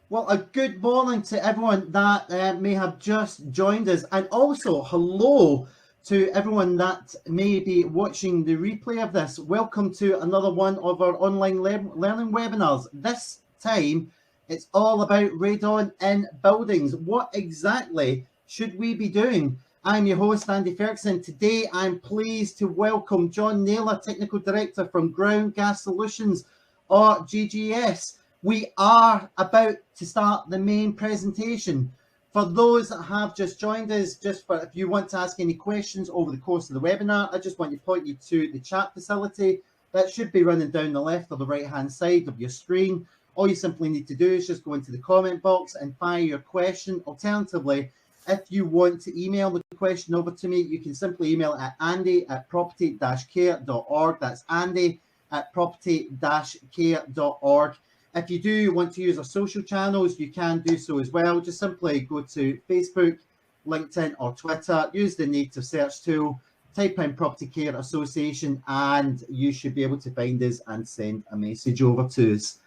Well, a good morning to everyone that may have just joined us, and also hello to everyone that may be watching the replay of this. Welcome to another one of our online learning webinars. This time, it's all about radon in buildings. What exactly should we be doing? I'm your host, Andy Ferguson. Today, I'm pleased to welcome John Naylor, Technical Director from Ground Gas Solutions, or GGS. We are about to start the main presentation. For those that have just joined us, if you want to ask any questions over the course of the webinar, I just want to point you to the chat facility that should be running down the left or the right hand side of your screen. All you simply need to do is just go into the comment box and fire your question. Alternatively, if you want to email the question over to me, you can simply email it at andy@property-care.org. That's andy@property-care.org. If you do want to use our social channels, you can do so as well. Just simply go to Facebook, LinkedIn, or Twitter. Use the native search tool, type in Property Care Association, and you should be able to find us and send a message over to us.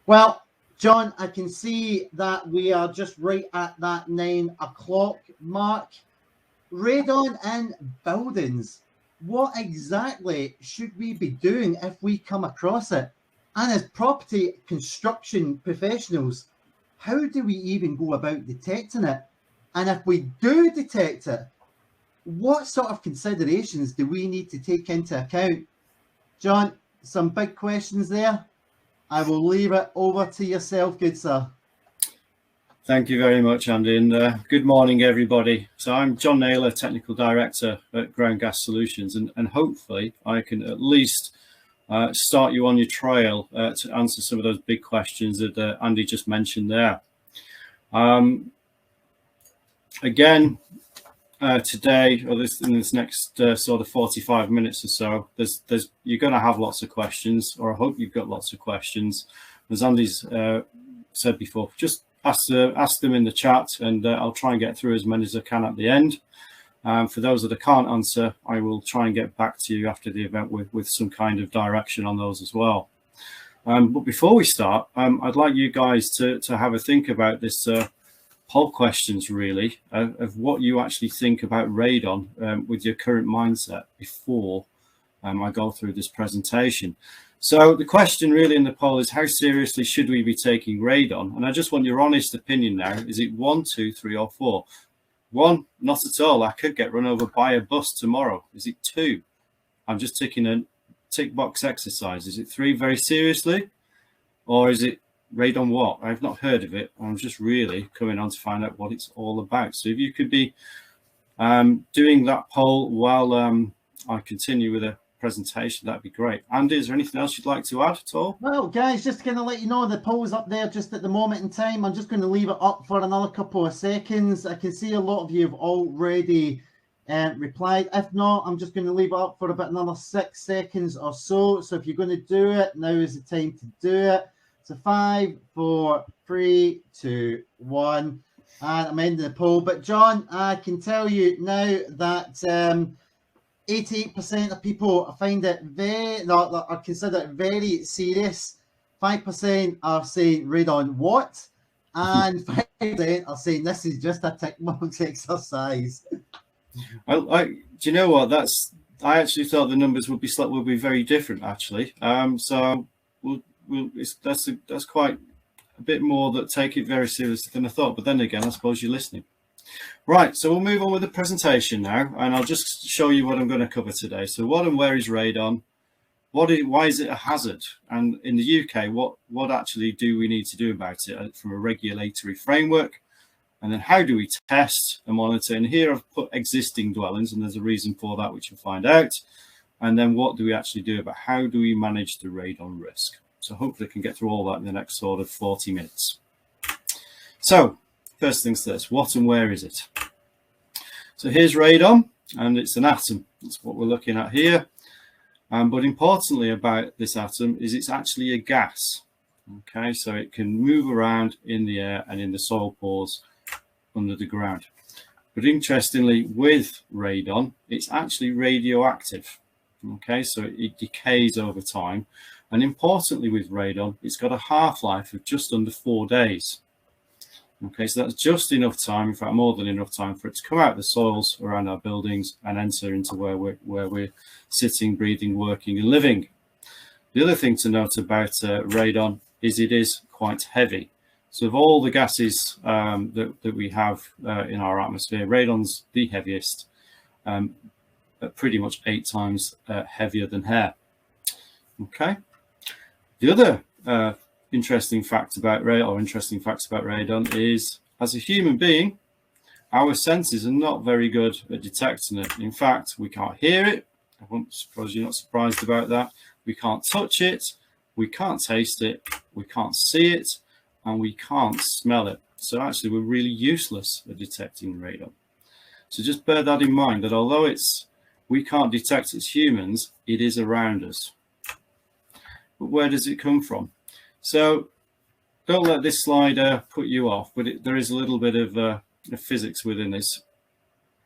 Well, John, I can see that we are just right at that 9 o'clock mark. Radon in buildings. What exactly should we be doing if we come across it? And as property construction professionals, how do we even go about detecting it? And if we do detect it, what sort of considerations do we need to take into account? John, some big questions there. I will leave it over to yourself, good sir. Thank you very much, Andy, and good morning, everybody. So I'm John Naylor, Technical Director at Ground Gas Solutions, and hopefully I can at least start you on your trail to answer some of those big questions that Andy just mentioned there. Again, today, or in this next sort of 45 minutes or so, you're going to have lots of questions, or I hope you've got lots of questions. As Andy's said before, just ask them in the chat, and I'll try and get through as many as I can at the end. For those that I can't answer, I will try and get back to you after the event with some kind of direction on those as well. But before we start, I'd like you guys to have a think about this poll questions, really, of what you actually think about radon with your current mindset before I go through this presentation. So the question really in the poll is, how seriously should we be taking radon? And I just want your honest opinion now. Is it 1, 2, 3, or 4? 1, not at all. I could get run over by a bus tomorrow. Is it 2? I'm just ticking a tick box exercise. Is it 3, very seriously? Or is it radon what? I've not heard of it. I'm just really coming on to find out what it's all about. So if you could be doing that poll while I continue with a presentation, that'd be great. Andy, is there anything else you'd like to add at all? Well, guys, just going to let you know the poll's up there just at the moment in time. I'm just going to leave it up for another couple of seconds. I can see a lot of you have already replied. If not, I'm just going to leave it up for about another 6 seconds or so. So if you're going to do it, now is the time to do it. So 5, 4, 3, 2, 1, and I'm ending the poll. But John, I can tell you now that 88% of people find it are consider it very serious. 5% are saying radon what, and 5% are saying this is just a tick box exercise. Do you know what? I actually thought the numbers would be very different, actually. So that's quite a bit more that take it very seriously than I thought. But then again, I suppose you're listening. Right, so we'll move on with the presentation now, and I'll just show you what I'm going to cover today. So what and where is radon? Why is it a hazard? And in the UK, what actually do we need to do about it from a regulatory framework? And then how do we test and monitor? And here I've put existing dwellings, and there's a reason for that, which you'll find out. And then what do we actually do about how do we manage the radon risk? So hopefully I can get through all that in the next sort of 40 minutes. So first things first, what and where is it? So here's radon, and it's an atom. That's what we're looking at here. But importantly about this atom is it's actually a gas. Okay, so it can move around in the air and in the soil pores under the ground. But interestingly, with radon, it's actually radioactive. Okay, so it decays over time. And importantly with radon, it's got a half-life of just under 4 days. Okay, so that's just enough time, in fact more than enough time, for it to come out of the soils around our buildings and enter into where we're sitting, breathing, working and living. The other thing to note about radon is it is quite heavy. So of all the gases that we have in our atmosphere, radon's the heaviest, pretty much 8 times heavier than hair. Okay. The other interesting facts about radon is, as a human being, our senses are not very good at detecting it. In fact, we can't hear it. I suppose you're not surprised about that. We can't touch it, we can't taste it, we can't see it, and we can't smell it. So actually we're really useless at detecting radon. So just bear that in mind, that although we can't detect it as humans, it is around us. But where does it come from? So don't let this slide put you off, but there is a little bit of physics within this,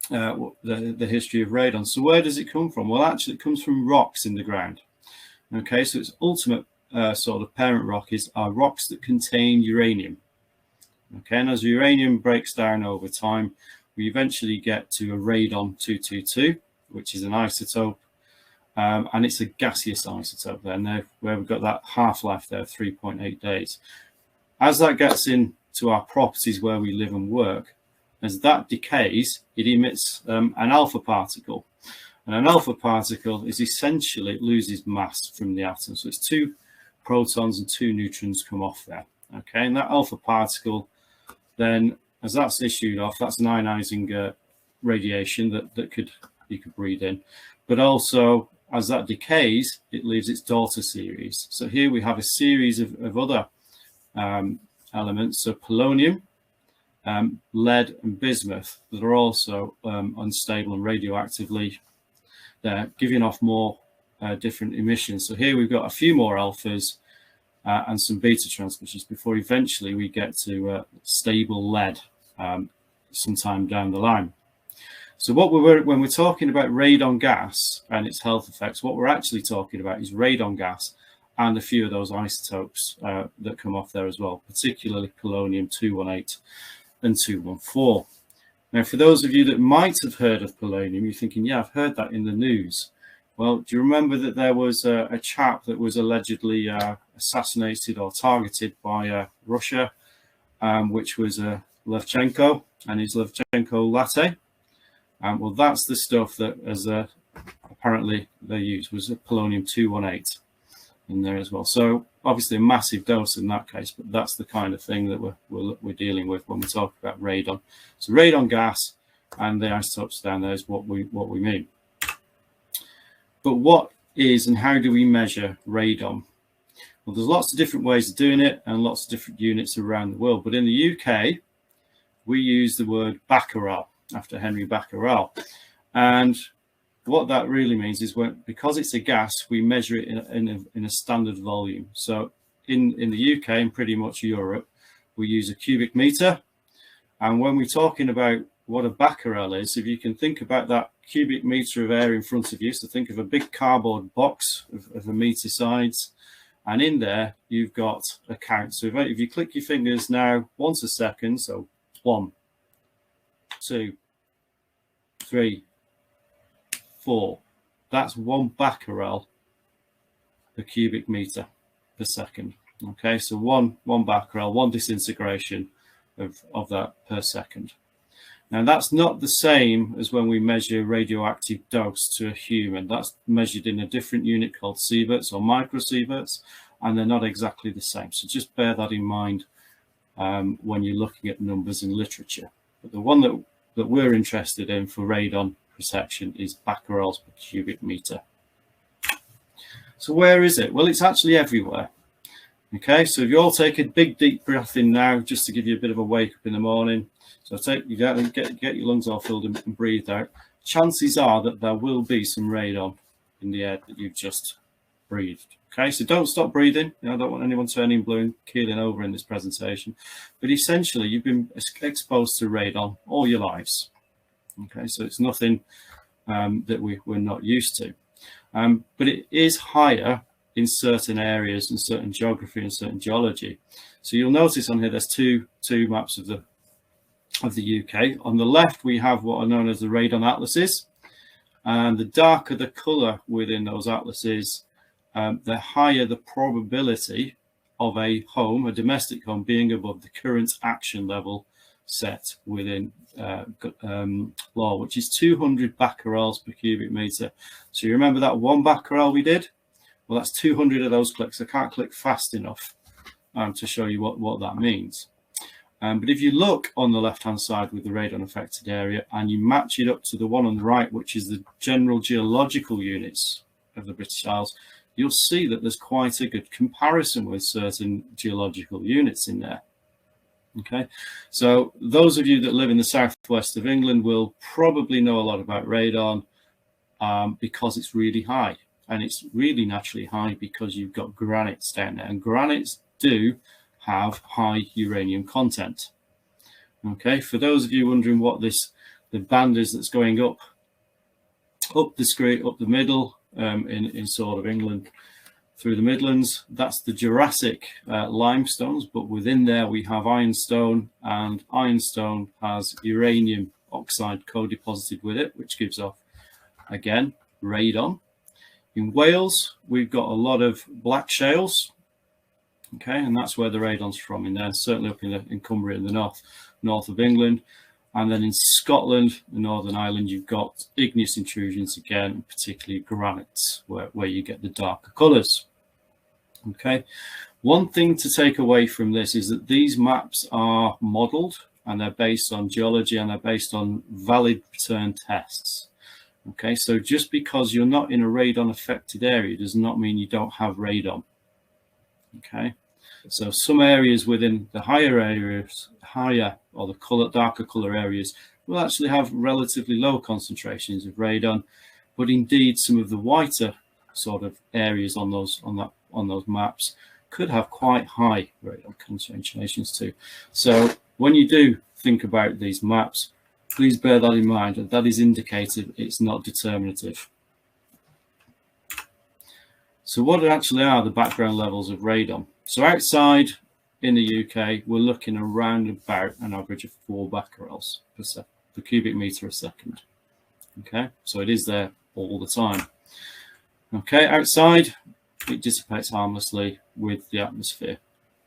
the history of radon. So where does it come from? Well, actually it comes from rocks in the ground. Okay, so its ultimate sort of parent rock are rocks that contain uranium. Okay, and as uranium breaks down over time, we eventually get to a radon-222, which is an isotope, and it's a gaseous isotope there, now where we've got that half-life there of 3.8 days. As that gets into our properties where we live and work, as that decays, it emits an alpha particle. And an alpha particle is essentially, it loses mass from the atom. So it's 2 protons and 2 neutrons come off there. Okay, and that alpha particle, then as that's issued off, that's an ionizing radiation that you could breathe in. But also, as that decays, it leaves its daughter series. So here we have a series of other elements, so polonium, lead and bismuth, that are also unstable and radioactively there, giving off more different emissions. So here we've got a few more alphas and some beta transmissions before eventually we get to stable lead sometime down the line. So when we're talking about radon gas and its health effects, what we're actually talking about is radon gas and a few of those isotopes that come off there as well, particularly polonium-218 and 214. Now, for those of you that might have heard of polonium, you're thinking, yeah, I've heard that in the news. Well, do you remember that there was a chap that was allegedly assassinated or targeted by Russia, which was Levchenko and his Levchenko latte? Well, that's the stuff that, as apparently they used, was a polonium-218 in there as well. So obviously a massive dose in that case, but that's the kind of thing that we're dealing with when we talk about radon. So radon gas and the isotopes down there is what we mean. But what is and how do we measure radon? Well, there's lots of different ways of doing it and lots of different units around the world. But in the UK, we use the word Becquerel after Henry Becquerel. And what that really means is because it's a gas, we measure it in a standard volume. So in the UK and pretty much Europe, we use a cubic meter. And when we're talking about what a becquerel is, if you can think about that cubic meter of air in front of you, so think of a big cardboard box of a meter size, and in there you've got a count. So if you click your fingers now once a second, so 1, 2, 3, 4, that's 1 becquerel per cubic meter per second. Okay, so one becquerel, 1 disintegration of that per second. Now that's not the same as when we measure radioactive dose to a human. That's measured in a different unit called sieverts or microsieverts, and they're not exactly the same. So just bear that in mind when you're looking at numbers in literature. But the one that we're interested in for radon protection is becquerels per cubic meter. So where is it? Well, it's actually everywhere. Okay, so if you all take a big deep breath in now, just to give you a bit of a wake up in the morning. So get your lungs all filled and breathe out. Chances are that there will be some radon in the air that you've just breathed. Okay, so don't stop breathing. I don't want anyone turning blue and keeling over in this presentation. But essentially, you've been exposed to radon all your lives. Okay, so it's nothing that we're not used to. But it is higher in certain areas and certain geography and certain geology. So you'll notice on here there's two maps of the UK. On the left we have what are known as the radon atlases, and the darker the colour within those atlases, the higher the probability of a home, a domestic home, being above the current action level set within law, which is 200 becquerels per cubic metre. So you remember that 1 becquerel we did? Well, that's 200 of those clicks. I can't click fast enough to show you what that means. But if you look on the left-hand side with the radon affected area and you match it up to the one on the right, which is the general geological units of the British Isles, you'll see that there's quite a good comparison with certain geological units in there. Okay, so those of you that live in the southwest of England will probably know a lot about radon because it's really high, and it's really naturally high because you've got granites down there, and granites do have high uranium content. Okay, for those of you wondering what the band is that's going up the screen, up the middle in sort of England through the Midlands, that's the Jurassic limestones, but within there we have ironstone, and ironstone has uranium oxide co-deposited with it, which gives off, again, radon. In Wales, we've got a lot of black shales, okay, and that's where the radon's from in there, certainly up in Cumbria in the north of England. And then in Scotland, the Northern Ireland, you've got igneous intrusions again, particularly granites, where you get the darker colours. Okay, one thing to take away from this is that these maps are modelled, and they're based on geology, and they're based on valid return tests. Okay, so just because you're not in a radon affected area does not mean you don't have radon. Okay, so some areas within the higher areas, or the darker color areas, will actually have relatively low concentrations of radon, but indeed some of the whiter sort of areas on those maps could have quite high radon concentrations too. So when you do think about these maps, please bear that in mind, that is indicative, it's not determinative. So what actually are the background levels of radon? So outside in the UK, we're looking around about an average of 4 becquerels per cubic metre a second. Okay, so it is there all the time. Okay, outside, it dissipates harmlessly with the atmosphere.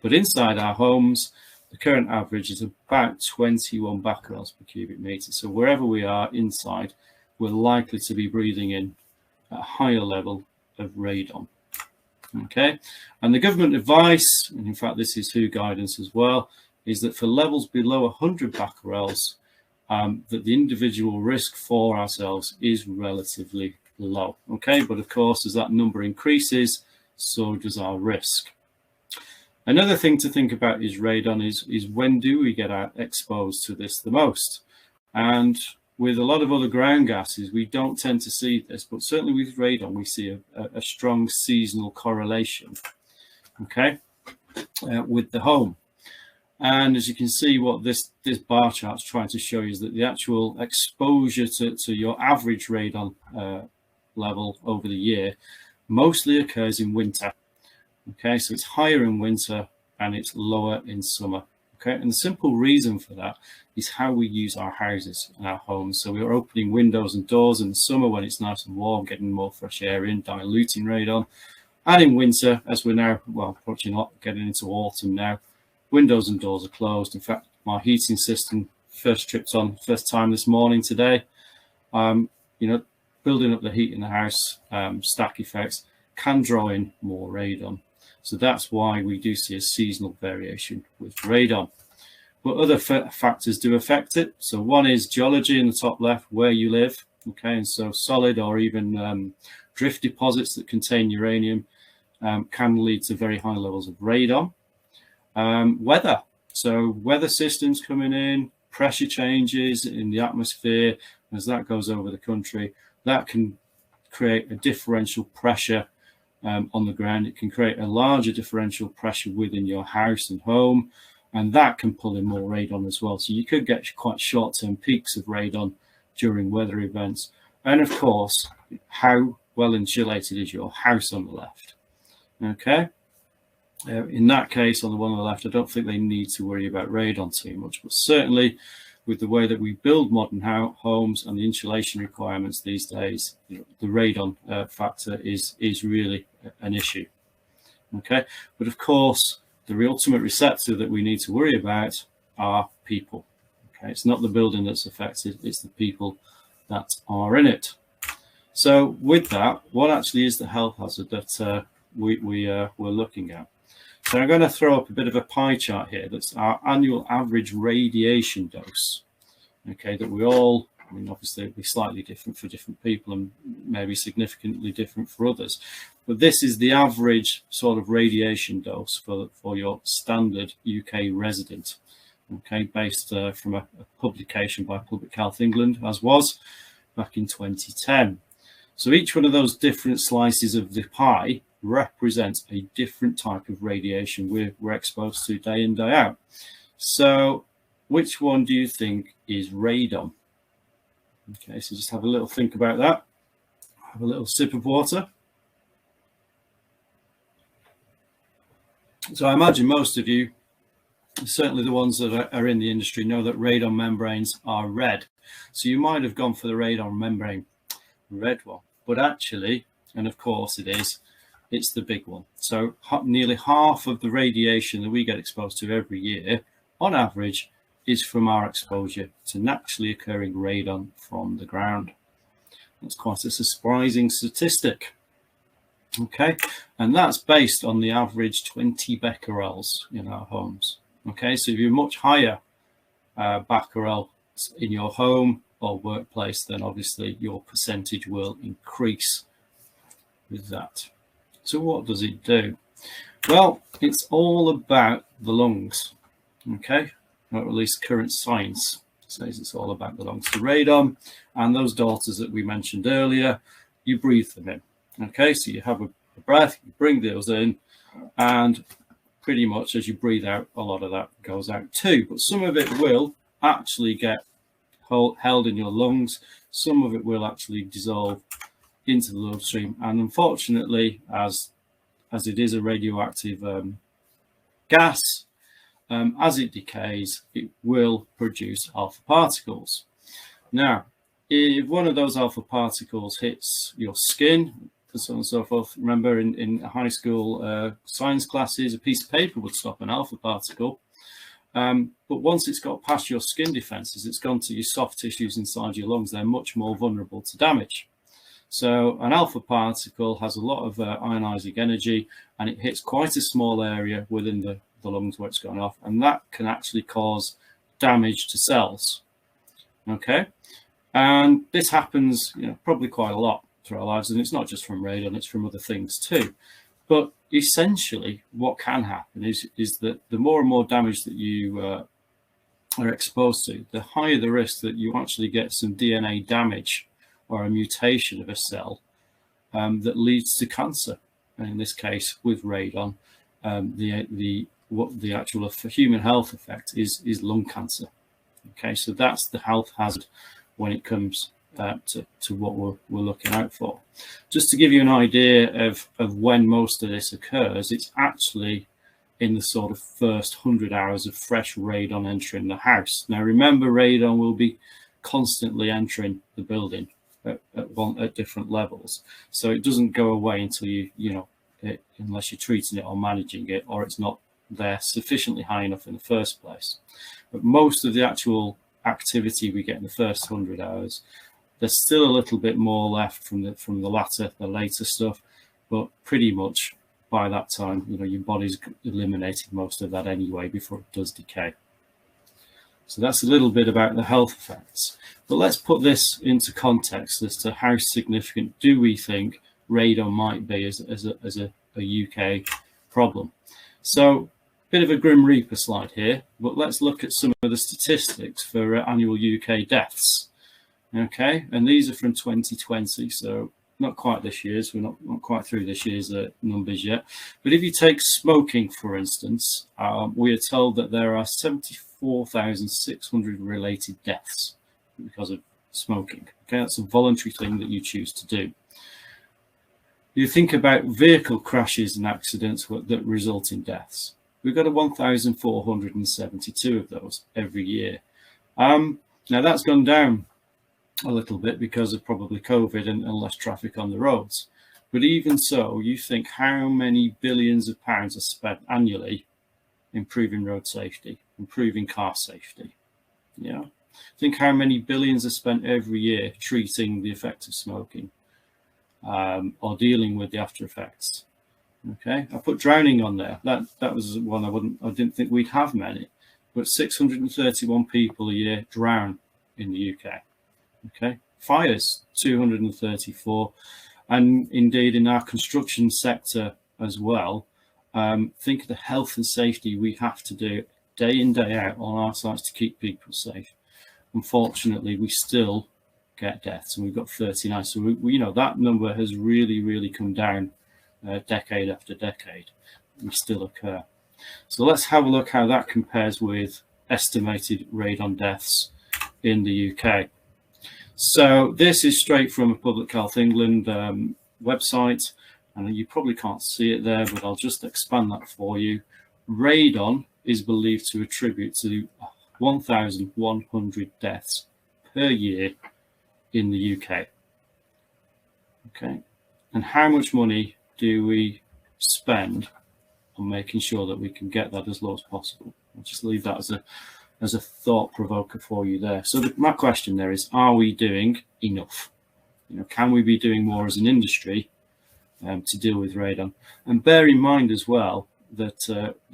But inside our homes, the current average is about 21 becquerels per cubic metre. So wherever we are inside, we're likely to be breathing in a higher level of radon. Okay, and the government advice, and in fact this is WHO guidance as well, is that for levels below 100 becquerels, that the individual risk for ourselves is relatively low. Okay, but of course as that number increases, so does our risk. Another thing to think about is radon is when do we get exposed to this the most? And with a lot of other ground gases, we don't tend to see this, but certainly with radon, we see a strong seasonal correlation, okay, with the home. And as you can see, what this bar chart's trying to show you is that the actual exposure to your average radon level over the year mostly occurs in winter. Okay, so it's higher in winter and it's lower in summer. Okay, and the simple reason for that is how we use our houses and our homes. So we're opening windows and doors in the summer when it's nice and warm, getting more fresh air in, diluting radon. And in winter, as we're now, well, approaching getting into autumn now, windows and doors are closed. In fact, my heating system first time this morning today, you know, building up the heat in the house, stack effects can draw in more radon. So that's why we do see a seasonal variation with radon. But other factors do affect it. So one is geology in the top left, where you live. Okay, and so solid or even drift deposits that contain uranium can lead to very high levels of radon. Weather. So weather systems coming in, pressure changes in the atmosphere as that goes over the country, that can create a differential pressure on the ground. It can create a larger differential pressure within your house and home, and that can pull in more radon as well. So you could get quite short-term peaks of radon during weather events. And of course, how well insulated is your house on the left? Okay. In that case, on the one on the left, I don't think they need to worry about radon too much, but certainly with the way that we build modern homes and the insulation requirements these days, the radon factor is really an issue. Okay, but of course, the ultimate receptor that we need to worry about are people. Okay, it's not the building that's affected, it's the people that are in it. So with that, what actually is the health hazard that we're looking at? So I'm going to throw up a bit of a pie chart here. That's our annual average radiation dose. Okay, that we all, I mean, obviously it'll be slightly different for different people and maybe significantly different for others. But this is the average sort of radiation dose for your standard UK resident. Okay, based from a publication by Public Health England, as was back in 2010. So each one of those different slices of the pie represents a different type of radiation we're exposed to day in, day out. So which one do you think is radon? Okay, so just have a little think about that. Have a little sip of water. So I imagine most of you, certainly the ones that are in the industry, know that radon membranes are red. So you might have gone for the radon membrane red one, but actually, and of course it is, it's the big one. So nearly half of the radiation that we get exposed to every year, on average, is from our exposure to naturally occurring radon from the ground. That's quite a surprising statistic. Okay, and that's based on the average 20 becquerels in our homes. Okay, so if you're much higher becquerel in your home or workplace, then obviously your percentage will increase with that. So what does it do? Well, it's all about the lungs. Okay, or at least current science says it's all about the lungs. The radon and those daughters that we mentioned earlier, you breathe them in. Okay, so you have a breath, you bring those in, and pretty much as you breathe out, a lot of that goes out too. But some of it will actually get held in your lungs. Some of it will actually dissolve into the bloodstream, and unfortunately, as it is a radioactive gas, as it decays, it will produce alpha particles. Now, if one of those alpha particles hits your skin, and so on and so forth, remember in high school science classes, a piece of paper would stop an alpha particle. But once it's got past your skin defenses, it's gone to your soft tissues inside your lungs. They're much more vulnerable to damage. So an alpha particle has a lot of ionizing energy, and it hits quite a small area within the lungs where it's gone off, and that can actually cause damage to cells. Okay, and this happens, probably quite a lot through our lives, and it's not just from radon, it's from other things too. But essentially, what can happen is that the more and more damage that you are exposed to, the higher the risk that you actually get some DNA damage or a mutation of a cell that leads to cancer. And in this case, with radon, the actual human health effect is lung cancer. Okay, so that's the health hazard when it comes to what we're looking out for. Just to give you an idea of when most of this occurs, it's actually in the sort of first 100 hours of fresh radon entering the house. Now remember, radon will be constantly entering the building at different levels, so it doesn't go away until unless you're treating it or managing it, or it's not there sufficiently high enough in the first place. But most of the actual activity we get in the first 100 hours, there's still a little bit more left from the later stuff, but pretty much by that time, your body's eliminated most of that anyway before it does decay. So that's a little bit about the health effects. But let's put this into context as to how significant do we think radon might be as a UK problem. So, bit of a Grim Reaper slide here, but let's look at some of the statistics for annual UK deaths. Okay, and these are from 2020, so not quite this year's, we're not quite through this year's numbers yet. But if you take smoking, for instance, we are told that there are 74,600 related deaths because of smoking. Okay, that's a voluntary thing that you choose to do. You think about vehicle crashes and accidents that result in deaths. We've got 1,472 of those every year. Now that's gone down a little bit because of probably COVID and less traffic on the roads. But even so, you think how many billions of pounds are spent annually improving road safety, improving car safety. Yeah. Think how many billions are spent every year treating the effects of smoking or dealing with the after effects. Okay, I put drowning on there. That was one I didn't think we'd have many, but 631 people a year drown in the UK. Okay, fires 234, and indeed in our construction sector as well. Think of the health and safety we have to do day in, day out on our sites to keep people safe. Unfortunately, we still get deaths, and we've got 39. So we you know, that number has really come down decade after decade. We still occur. So let's have a look how that compares with estimated radon deaths in the UK. So this is straight from a Public Health England website, and you probably can't see it there, but I'll just expand that for you. Radon is believed to attribute to 1,100 deaths per year in the UK. Okay, and how much money do we spend on making sure that we can get that as low as possible? I'll just leave that as a thought provoker for you there. So my question there is, are we doing enough? You know, can we be doing more as an industry to deal with radon? And bear in mind as well that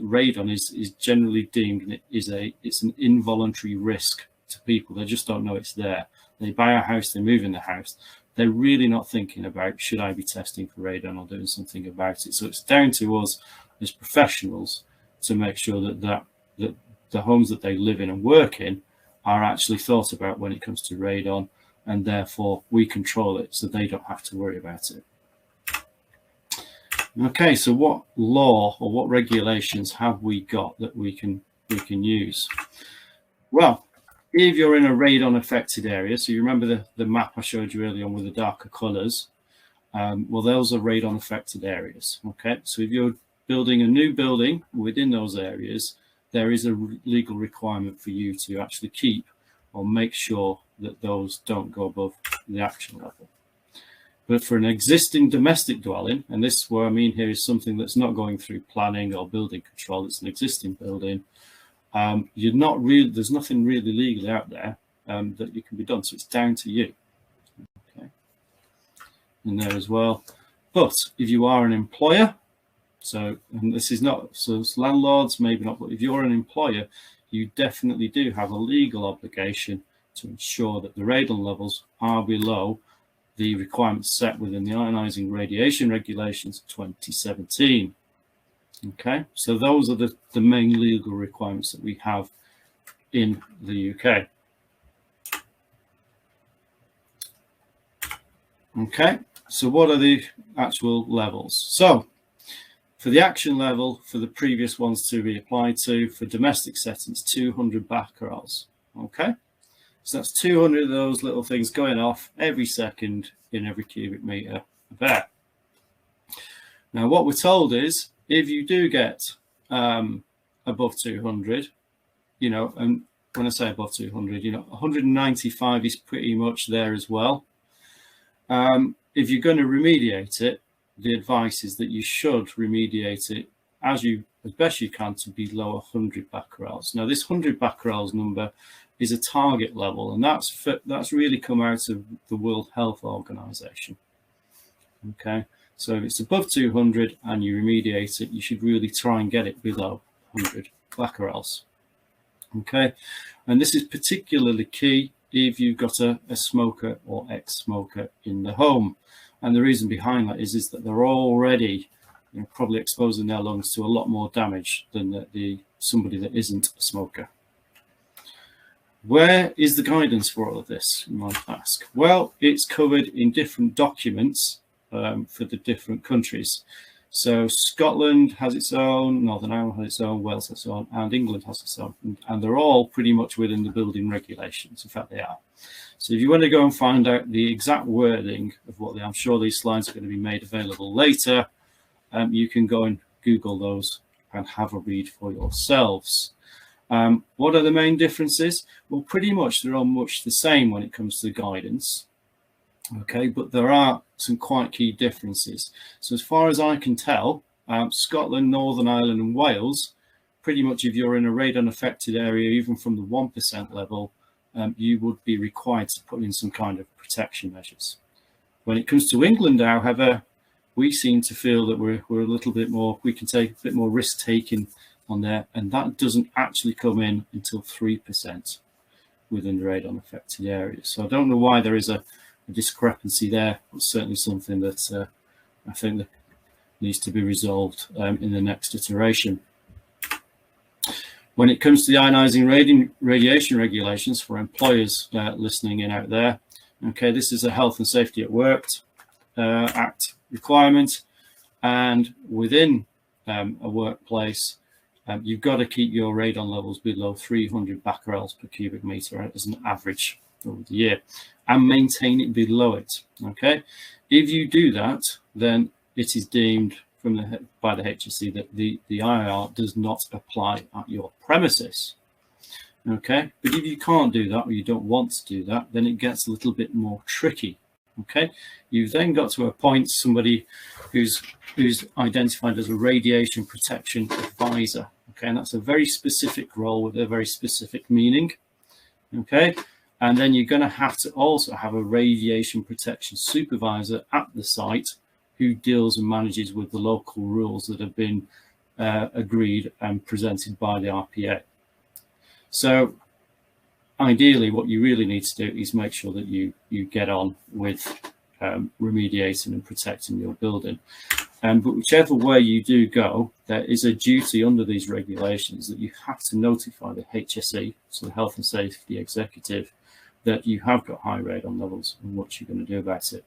radon is generally deemed it's an involuntary risk to people. They just don't know it's there. They buy a house, they move in the house. They're really not thinking about, should I be testing for radon or doing something about it? So it's down to us as professionals to make sure that the homes that they live in and work in are actually thought about when it comes to radon, and therefore we control it so they don't have to worry about it. Okay, so what law or what regulations have we got that we can use? Well, if you're in a radon affected area, so you remember the map I showed you earlier on with the darker colors, well, those are radon affected areas. Okay, so if you're building a new building within those areas, there is a legal requirement for you to actually keep or make sure that those don't go above the action level. But for an existing domestic dwelling, and this what I mean here is something that's not going through planning or building control, it's an existing building, there's nothing really legally out there that you can be done, so it's down to you. Okay, in there as well. But if you are an employer, so, and this is not, so landlords maybe not, but if you're an employer, you definitely do have a legal obligation to ensure that the radon levels are below the requirements set within the ionizing radiation regulations of 2017. Okay, so those are the main legal requirements that we have in the UK. Okay, so what are the actual levels? So for the action level, for the previous ones to be applied to, for domestic settings, 200 becquerels. Okay, so that's 200 of those little things going off every second in every cubic meter of air. Now, what we're told is, if you do get above 200, you know, and when I say above 200, you know, 195 is pretty much there as well. If you're going to remediate it, the advice is that you should remediate it as best you can to below 100 becquerels. Now, this 100 becquerels number is a target level, and that's really come out of the World Health Organization. Okay, so if it's above 200 and you remediate it, you should really try and get it below 100 becquerels. Okay, and this is particularly key if you've got a smoker or ex-smoker in the home. And the reason behind that is that they're already, you know, probably exposing their lungs to a lot more damage than somebody that isn't a smoker. Where is the guidance for all of this, you might ask? Well, it's covered in different documents for the different countries. So Scotland has its own, Northern Ireland has its own, Wales has its own, and England has its own. And they're all pretty much within the building regulations. In fact, they are. So if you want to go and find out the exact wording of what I'm sure these slides are going to be made available later, you can go and Google those and have a read for yourselves. What are the main differences? Well, pretty much they're all much the same when it comes to guidance. Okay, but there are some quite key differences. So as far as I can tell, Scotland, Northern Ireland and Wales, pretty much if you're in a radon affected area, even from the 1% level, you would be required to put in some kind of protection measures. When it comes to England, however, we seem to feel that we're a little bit more, we can take a bit more risk taking on there, and that doesn't actually come in until 3% within the radon affected areas. So I don't know why there is a discrepancy there, but certainly something that I think that needs to be resolved in the next iteration. When it comes to the ionizing radiation regulations for employers listening in out there, okay, this is a Health and Safety at Work Act requirement, and within a workplace, you've got to keep your radon levels below 300 becquerels per cubic meter as an average over the year, and maintain it below it. Okay, if you do that, then it is deemed by the HSE that the IR does not apply at your premises. Okay, but if you can't do that, or you don't want to do that, then it gets a little bit more tricky. Okay, you've then got to appoint somebody who's identified as a radiation protection advisor. Okay, and that's a very specific role with a very specific meaning. Okay, and then you're going to have to also have a radiation protection supervisor at the site who deals and manages with the local rules that have been agreed and presented by the RPA. So ideally, what you really need to do is make sure that you get on with remediating and protecting your building. But whichever way you do go, there is a duty under these regulations that you have to notify the HSE, so the Health and Safety Executive, that you have got high radon levels and what you're going to do about it.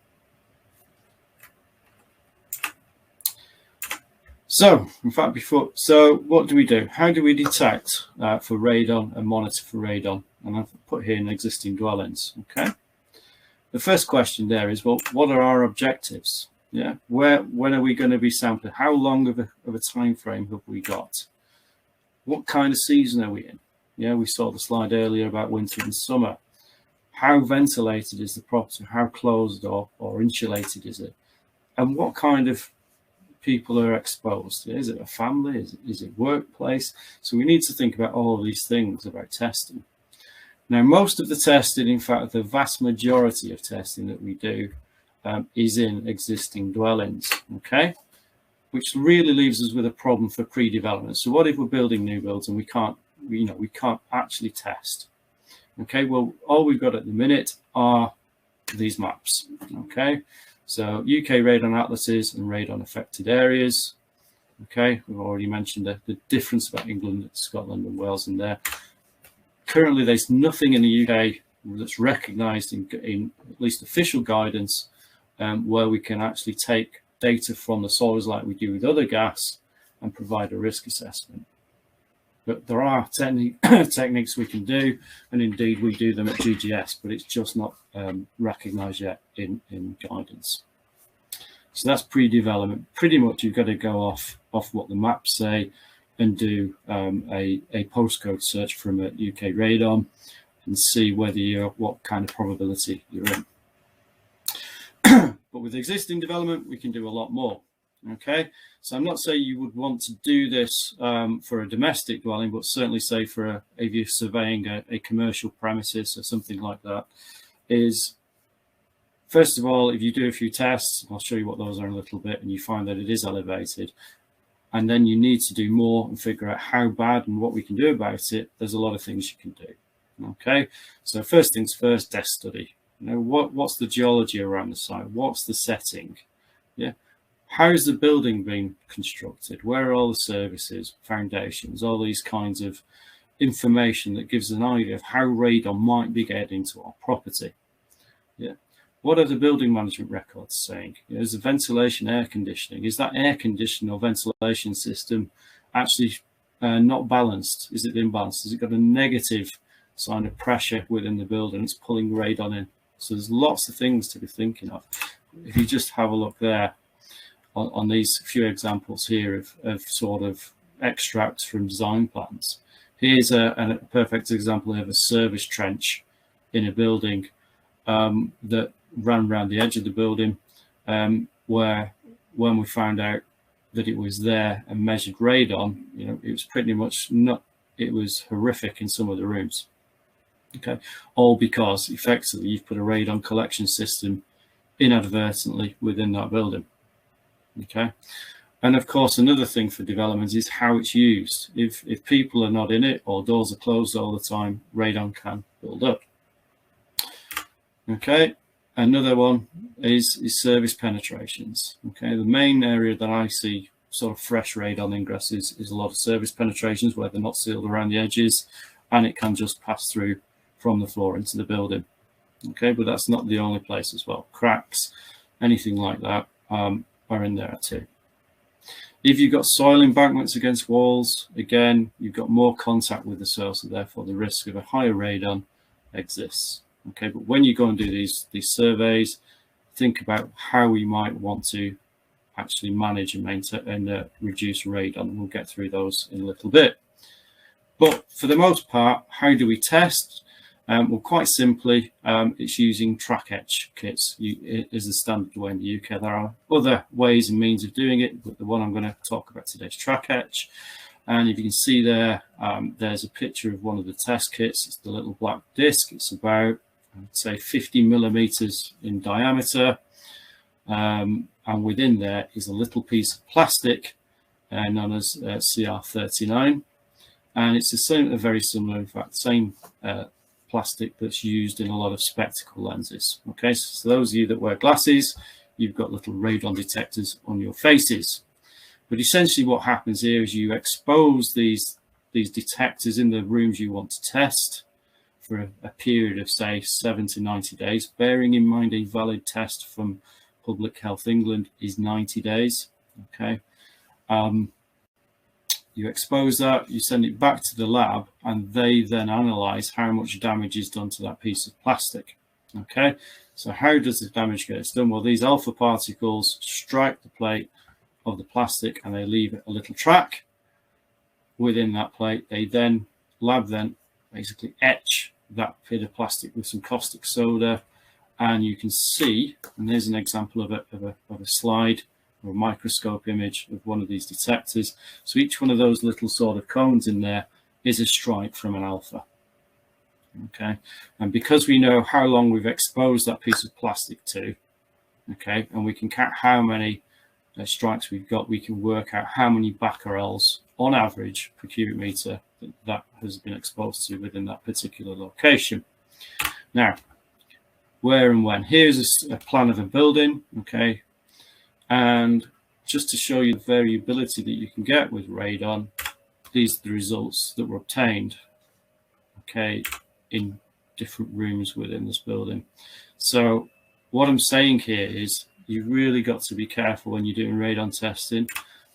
So, in fact, so what do we do? How do we detect for radon and monitor for radon? And I've put here in existing dwellings. Okay. The first question there is, well, what are our objectives? Yeah. When are we going to be sampling? How long of a time frame have we got? What kind of season are we in? Yeah, we saw the slide earlier about winter and summer. How ventilated is the property? How closed or insulated is it? And what kind of people are exposed? Is it a family? Is it workplace? So we need to think about all of these things about testing. Now, most of the testing, in fact, the vast majority of testing that we do is in existing dwellings, okay? Which really leaves us with a problem for pre-development. So what if we're building new builds and we can't actually test? Okay, well, all we've got at the minute are these maps, okay? So UK radon atlases and radon affected areas. Okay, we've already mentioned the difference about England, Scotland and Wales in there. Currently, there's nothing in the UK that's recognised in at least official guidance where we can actually take data from the soils like we do with other gas and provide a risk assessment. But there are techniques we can do, and indeed we do them at GGS, but it's just not recognised yet in guidance. So that's pre-development. Pretty much you've got to go off what the maps say and do a postcode search from a UK radon and see whether what kind of probability you're in. But with existing development, we can do a lot more. Okay, so I'm not saying you would want to do this for a domestic dwelling, but certainly say for if you're surveying a commercial premises or something like that, is first of all, if you do a few tests, I'll show you what those are in a little bit, and you find that it is elevated, and then you need to do more and figure out how bad and what we can do about it. There's a lot of things you can do. Okay, so first things first, desk study. You know, what's the geology around the site? What's the setting? Yeah. How's the building being constructed? Where are all the services, foundations, all these kinds of information that gives an idea of how radon might be getting into our property? Yeah. What are the building management records saying? Is the ventilation, air conditioning, is that air conditioning or ventilation system actually not balanced? Is it imbalanced? Has it got a negative sign of pressure within the building? It's pulling radon in. So there's lots of things to be thinking of. If you just have a look there on these few examples here of sort of extracts from design plans. Here's a perfect example of a service trench in a building that ran around the edge of the building, where when we found out that it was there and measured radon, it was pretty much not, it was horrific in some of the rooms. Okay, all because effectively you've put a radon collection system inadvertently within that building. Okay, and of course another thing for development is how it's used. If people are not in it or doors are closed all the time, radon can build up. Okay, another one is service penetrations. Okay, the main area that I see sort of fresh radon ingress is a lot of service penetrations where they're not sealed around the edges, and it can just pass through from the floor into the building. Okay, but that's not the only place as well. Cracks, anything like that are in there too. If you've got soil embankments against walls, again, you've got more contact with the soil, so therefore the risk of a higher radon exists. Okay, but when you go and do these surveys, think about how we might want to actually manage and maintain and reduce radon, and we'll get through those in a little bit. But for the most part, how do we test? Well, quite simply, it's using track etch kits is the standard way in the UK. There are other ways and means of doing it, but the one I'm going to talk about today is track etch. And if you can see there, there's a picture of one of the test kits. It's the little black disc. It's about, I'd say, 50 millimeters in diameter. And within there is a little piece of plastic known as CR39. And it's a very similar, in fact, same plastic that's used in a lot of spectacle lenses. Okay, so those of you that wear glasses, you've got little radon detectors on your faces. But essentially what happens here is you expose these detectors in the rooms you want to test for a period of, say, 7 to 90 days, bearing in mind a valid test from Public Health England is 90 days. Okay, you expose that, you send it back to the lab, and they then analyze how much damage is done to that piece of plastic. Okay, so how does the damage get done? Well, these alpha particles strike the plate of the plastic and they leave a little track within that plate. Lab then basically etch that bit of plastic with some caustic soda, and you can see, and there's an example of a slide or a microscope image of one of these detectors. So each one of those little sort of cones in there is a strike from an alpha. Okay, and because we know how long we've exposed that piece of plastic to, okay, and we can count how many strikes we've got, we can work out how many becquerels on average per cubic meter that has been exposed to within that particular location. Now, where and when? Here's a plan of a building, okay, and just to show you the variability that you can get with radon, these are the results that were obtained, okay, in different rooms within this building. So what I'm saying here is you've really got to be careful when you're doing radon testing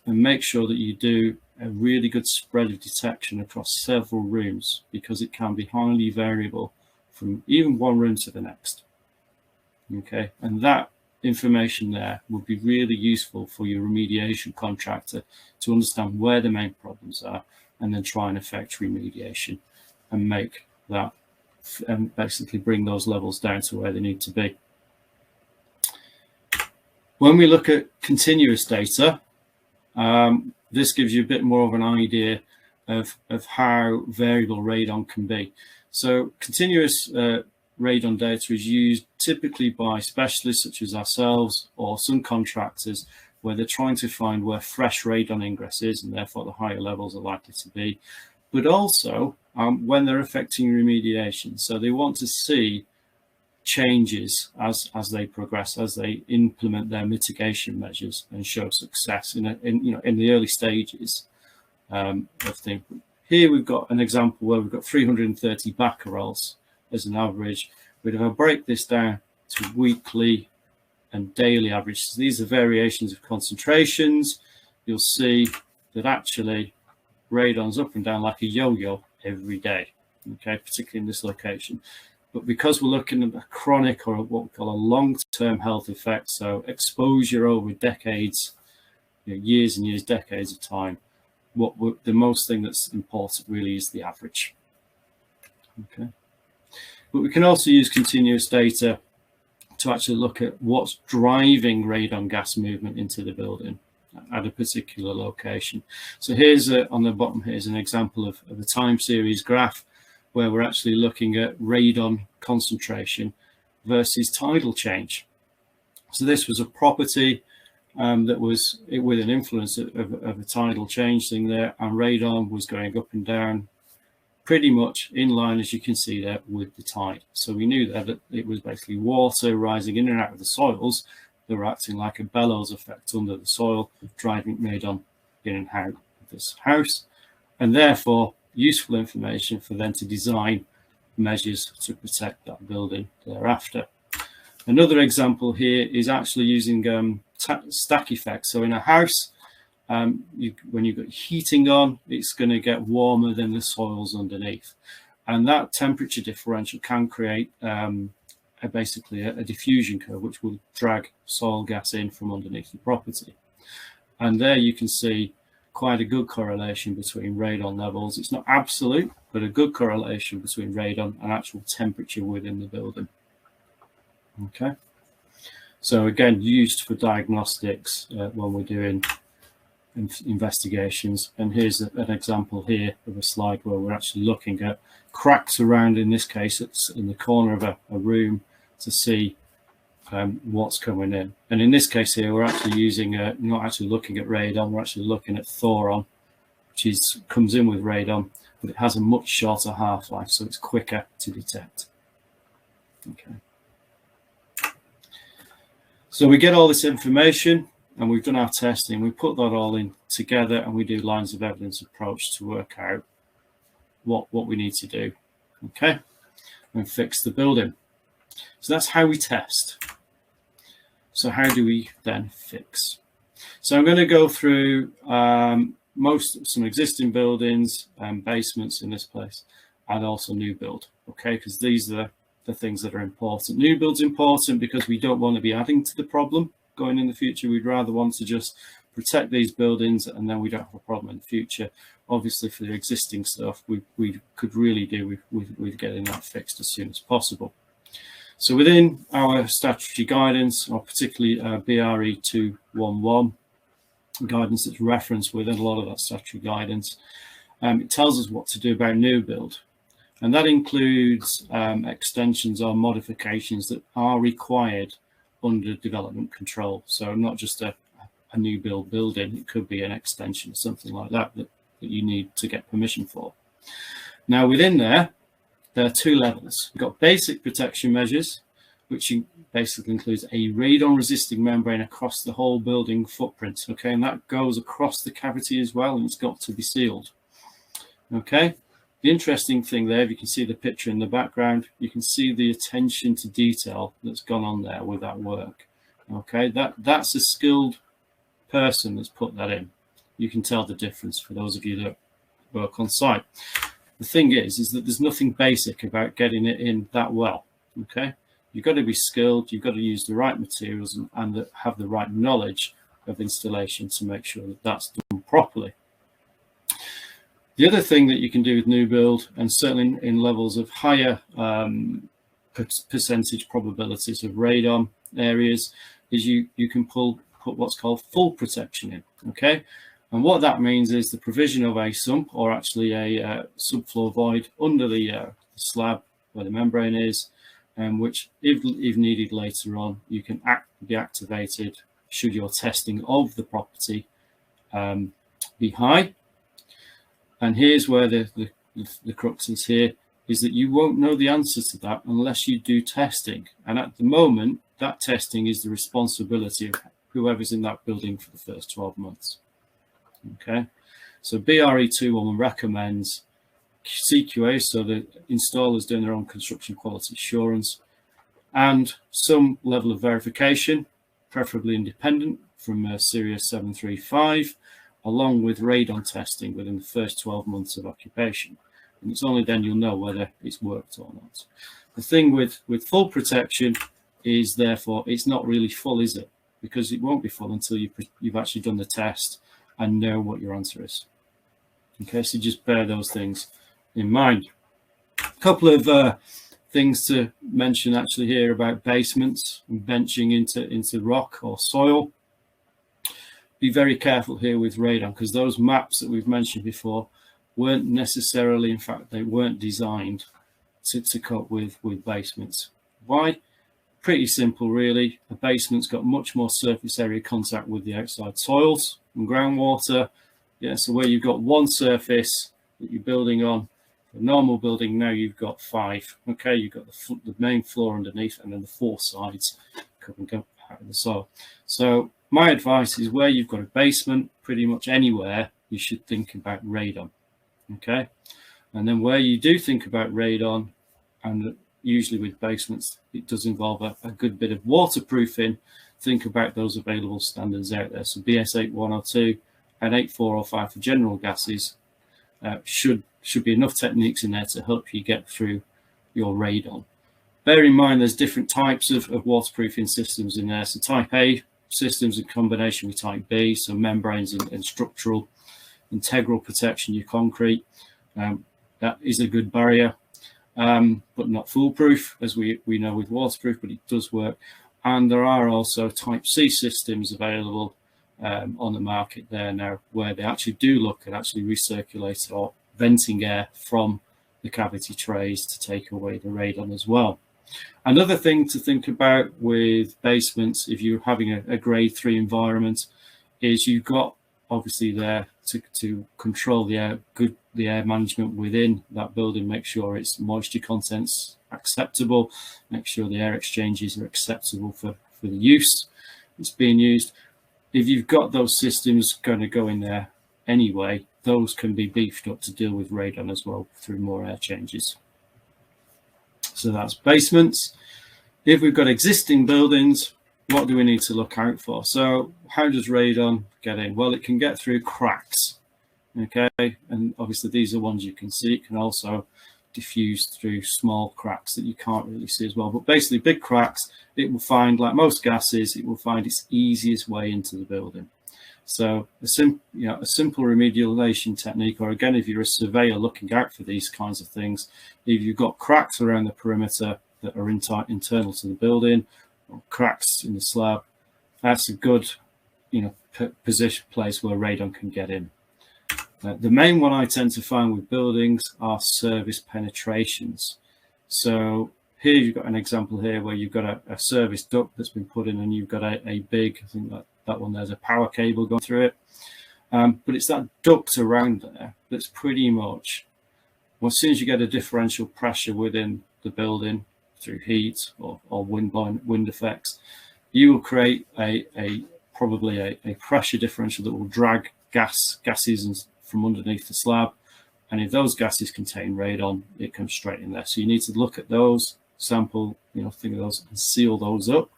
and make sure that you do a really good spread of detection across several rooms, because it can be highly variable from even one room to the next. Okay, and that information there would be really useful for your remediation contractor to understand where the main problems are and then try and effect remediation and make that and basically bring those levels down to where they need to be. When we look at continuous data, this gives you a bit more of an idea of how variable radon can be. So continuous radon data is used typically by specialists such as ourselves or some contractors where they're trying to find where fresh radon ingress is, and therefore the higher levels are likely to be, but also when they're affecting remediation. So they want to see changes as they progress, as they implement their mitigation measures and show success in the early stages of things. Here we've got an example where we've got 330 becquerels as an average. But if I break this down to weekly and daily averages. These are variations of concentrations. You'll see that actually radon's up and down like a yo-yo every day, okay, particularly in this location. But because we're looking at a chronic, or what we call a long-term health effect, so exposure over decades, years and years, decades of time, the most thing that's important really is the average. Okay, but we can also use continuous data to actually look at what's driving radon gas movement into the building at a particular location. So here's on the bottom, here's an example of a time series graph where we're actually looking at radon concentration versus tidal change. So this was a property that was with an influence of a tidal change thing there, and radon was going up and down pretty much in line, as you can see there, with the tide. So we knew that it was basically water rising in and out of the soils that were acting like a bellows effect under the soil, driving radon in and out of this house, and therefore useful information for them to design measures to protect that building thereafter. Another example here is actually using stack effects. So in a house, when you've got heating on, it's going to get warmer than the soils underneath, and that temperature differential can create basically a diffusion curve which will drag soil gas in from underneath the property. And there you can see quite a good correlation between radon levels. It's not absolute, but a good correlation between radon and actual temperature within the building. Okay, so again, used for diagnostics when we're doing investigations. And here's an example here of a slide where we're actually looking at cracks around, in this case it's in the corner of a room, to see what's coming in. And in this case here, we're actually using not actually looking at radon, we're actually looking at thoron, which comes in with radon, but it has a much shorter half-life, so it's quicker to detect. Okay, so we get all this information and we've done our testing, we put that all in together, and we do lines of evidence approach to work out what we need to do, okay, and fix the building. So that's how we test. So how do we then fix? So I'm going to go through some existing buildings and basements in this place, and also new build, okay, because these are the things that are important. New build's important because we don't want to be adding to the problem going in the future. We'd rather want to just protect these buildings, and then we don't have a problem in the future. Obviously, for the existing stuff, we could really do with getting that fixed as soon as possible. So within our statutory guidance, or particularly BRE 211 guidance that's referenced within a lot of that statutory guidance, it tells us what to do about new build. And that includes extensions or modifications that are required under development control. So not just a new building, it could be an extension, something like that you need to get permission for. Now within there are two levels. We've got basic protection measures, which basically includes a radon resisting membrane across the whole building footprint, okay, and that goes across the cavity as well, and it's got to be sealed. Okay, the interesting thing there, if you can see the picture in the background, you can see the attention to detail that's gone on there with that work. Okay, that's a skilled person that's put that in. You can tell the difference for those of you that work on site. The thing is that there's nothing basic about getting it in that well. Okay, you've got to be skilled, you've got to use the right materials and have the right knowledge of installation to make sure that that's done properly. The other thing that you can do with new build, and certainly in levels of higher percentage probabilities of radon areas, is you can put what's called full protection in. Okay, and what that means is the provision of a sump, or actually a subfloor void under the slab where the membrane is, which if needed later on, you can be activated should your testing of the property be high. And here's where the crux is here, is that you won't know the answer to that unless you do testing. And at the moment, that testing is the responsibility of whoever's in that building for the first 12 months. Okay, so BRE 211 recommends CQA, so the installers doing their own construction quality assurance, and some level of verification, preferably independent, from Series 735, along with radon testing within the first 12 months of occupation. And it's only then you'll know whether it's worked or not. The thing with full protection is, therefore, it's not really full, is it? Because it won't be full until you've actually done the test and know what your answer is. Okay, so just bear those things in mind. A couple of things to mention actually here about basements and benching into rock or soil. Be very careful here with radon, because those maps that we've mentioned before weren't necessarily, in fact, they weren't designed to cope with basements. Why? Pretty simple, really. A basement's got much more surface area contact with the outside soils and groundwater. Yeah, so where you've got one surface that you're building on, a normal building, now you've got 5. Okay, you've got the main floor underneath, and then the 4 sides coming up out of the soil. So my advice is, where you've got a basement, pretty much anywhere, you should think about radon. Okay, and then where you do think about radon, and usually with basements it does involve a good bit of waterproofing, think about those available standards out there. So BS 8102 and 8405 for general gases should be enough techniques in there to help you get through your radon. Bear in mind there's different types of waterproofing systems in there. So type A systems in combination with type B, so membranes and structural integral protection, your concrete. That is a good barrier, but not foolproof, as we know with waterproof, but it does work. And there are also type C systems available on the market there now, where they actually do look at actually recirculate or venting air from the cavity trays to take away the radon as well. Another thing to think about with basements, if you're having a grade 3 environment, is you've got obviously there to control the air management within that building, make sure its moisture content's acceptable, make sure the air exchanges are acceptable for the use that's being used. If you've got those systems going to go in there anyway, those can be beefed up to deal with radon as well through more air changes. So that's basements. If we've got existing buildings, what do we need to look out for? So how does radon get in? Well, it can get through cracks, okay? And obviously these are ones you can see. It can also diffuse through small cracks that you can't really see as well. But basically big cracks, it will find, like most gases, it will find its easiest way into the building. So a simple remediation technique, or again, if you're a surveyor looking out for these kinds of things, if you've got cracks around the perimeter that are internal to the building, or cracks in the slab, that's a good, place where radon can get in. The main one I tend to find with buildings are service penetrations. So here you've got an example here where you've got a service duct that's been put in, and you've got a big, I think that one there's a power cable going through it. But it's that duct around there that's pretty much, well, as soon as you get a differential pressure within the building through heat or wind effects, you will create probably a pressure differential that will drag gases from underneath the slab. And if those gases contain radon, it comes straight in there. So you need to look at those, sample, think of those, and seal those up.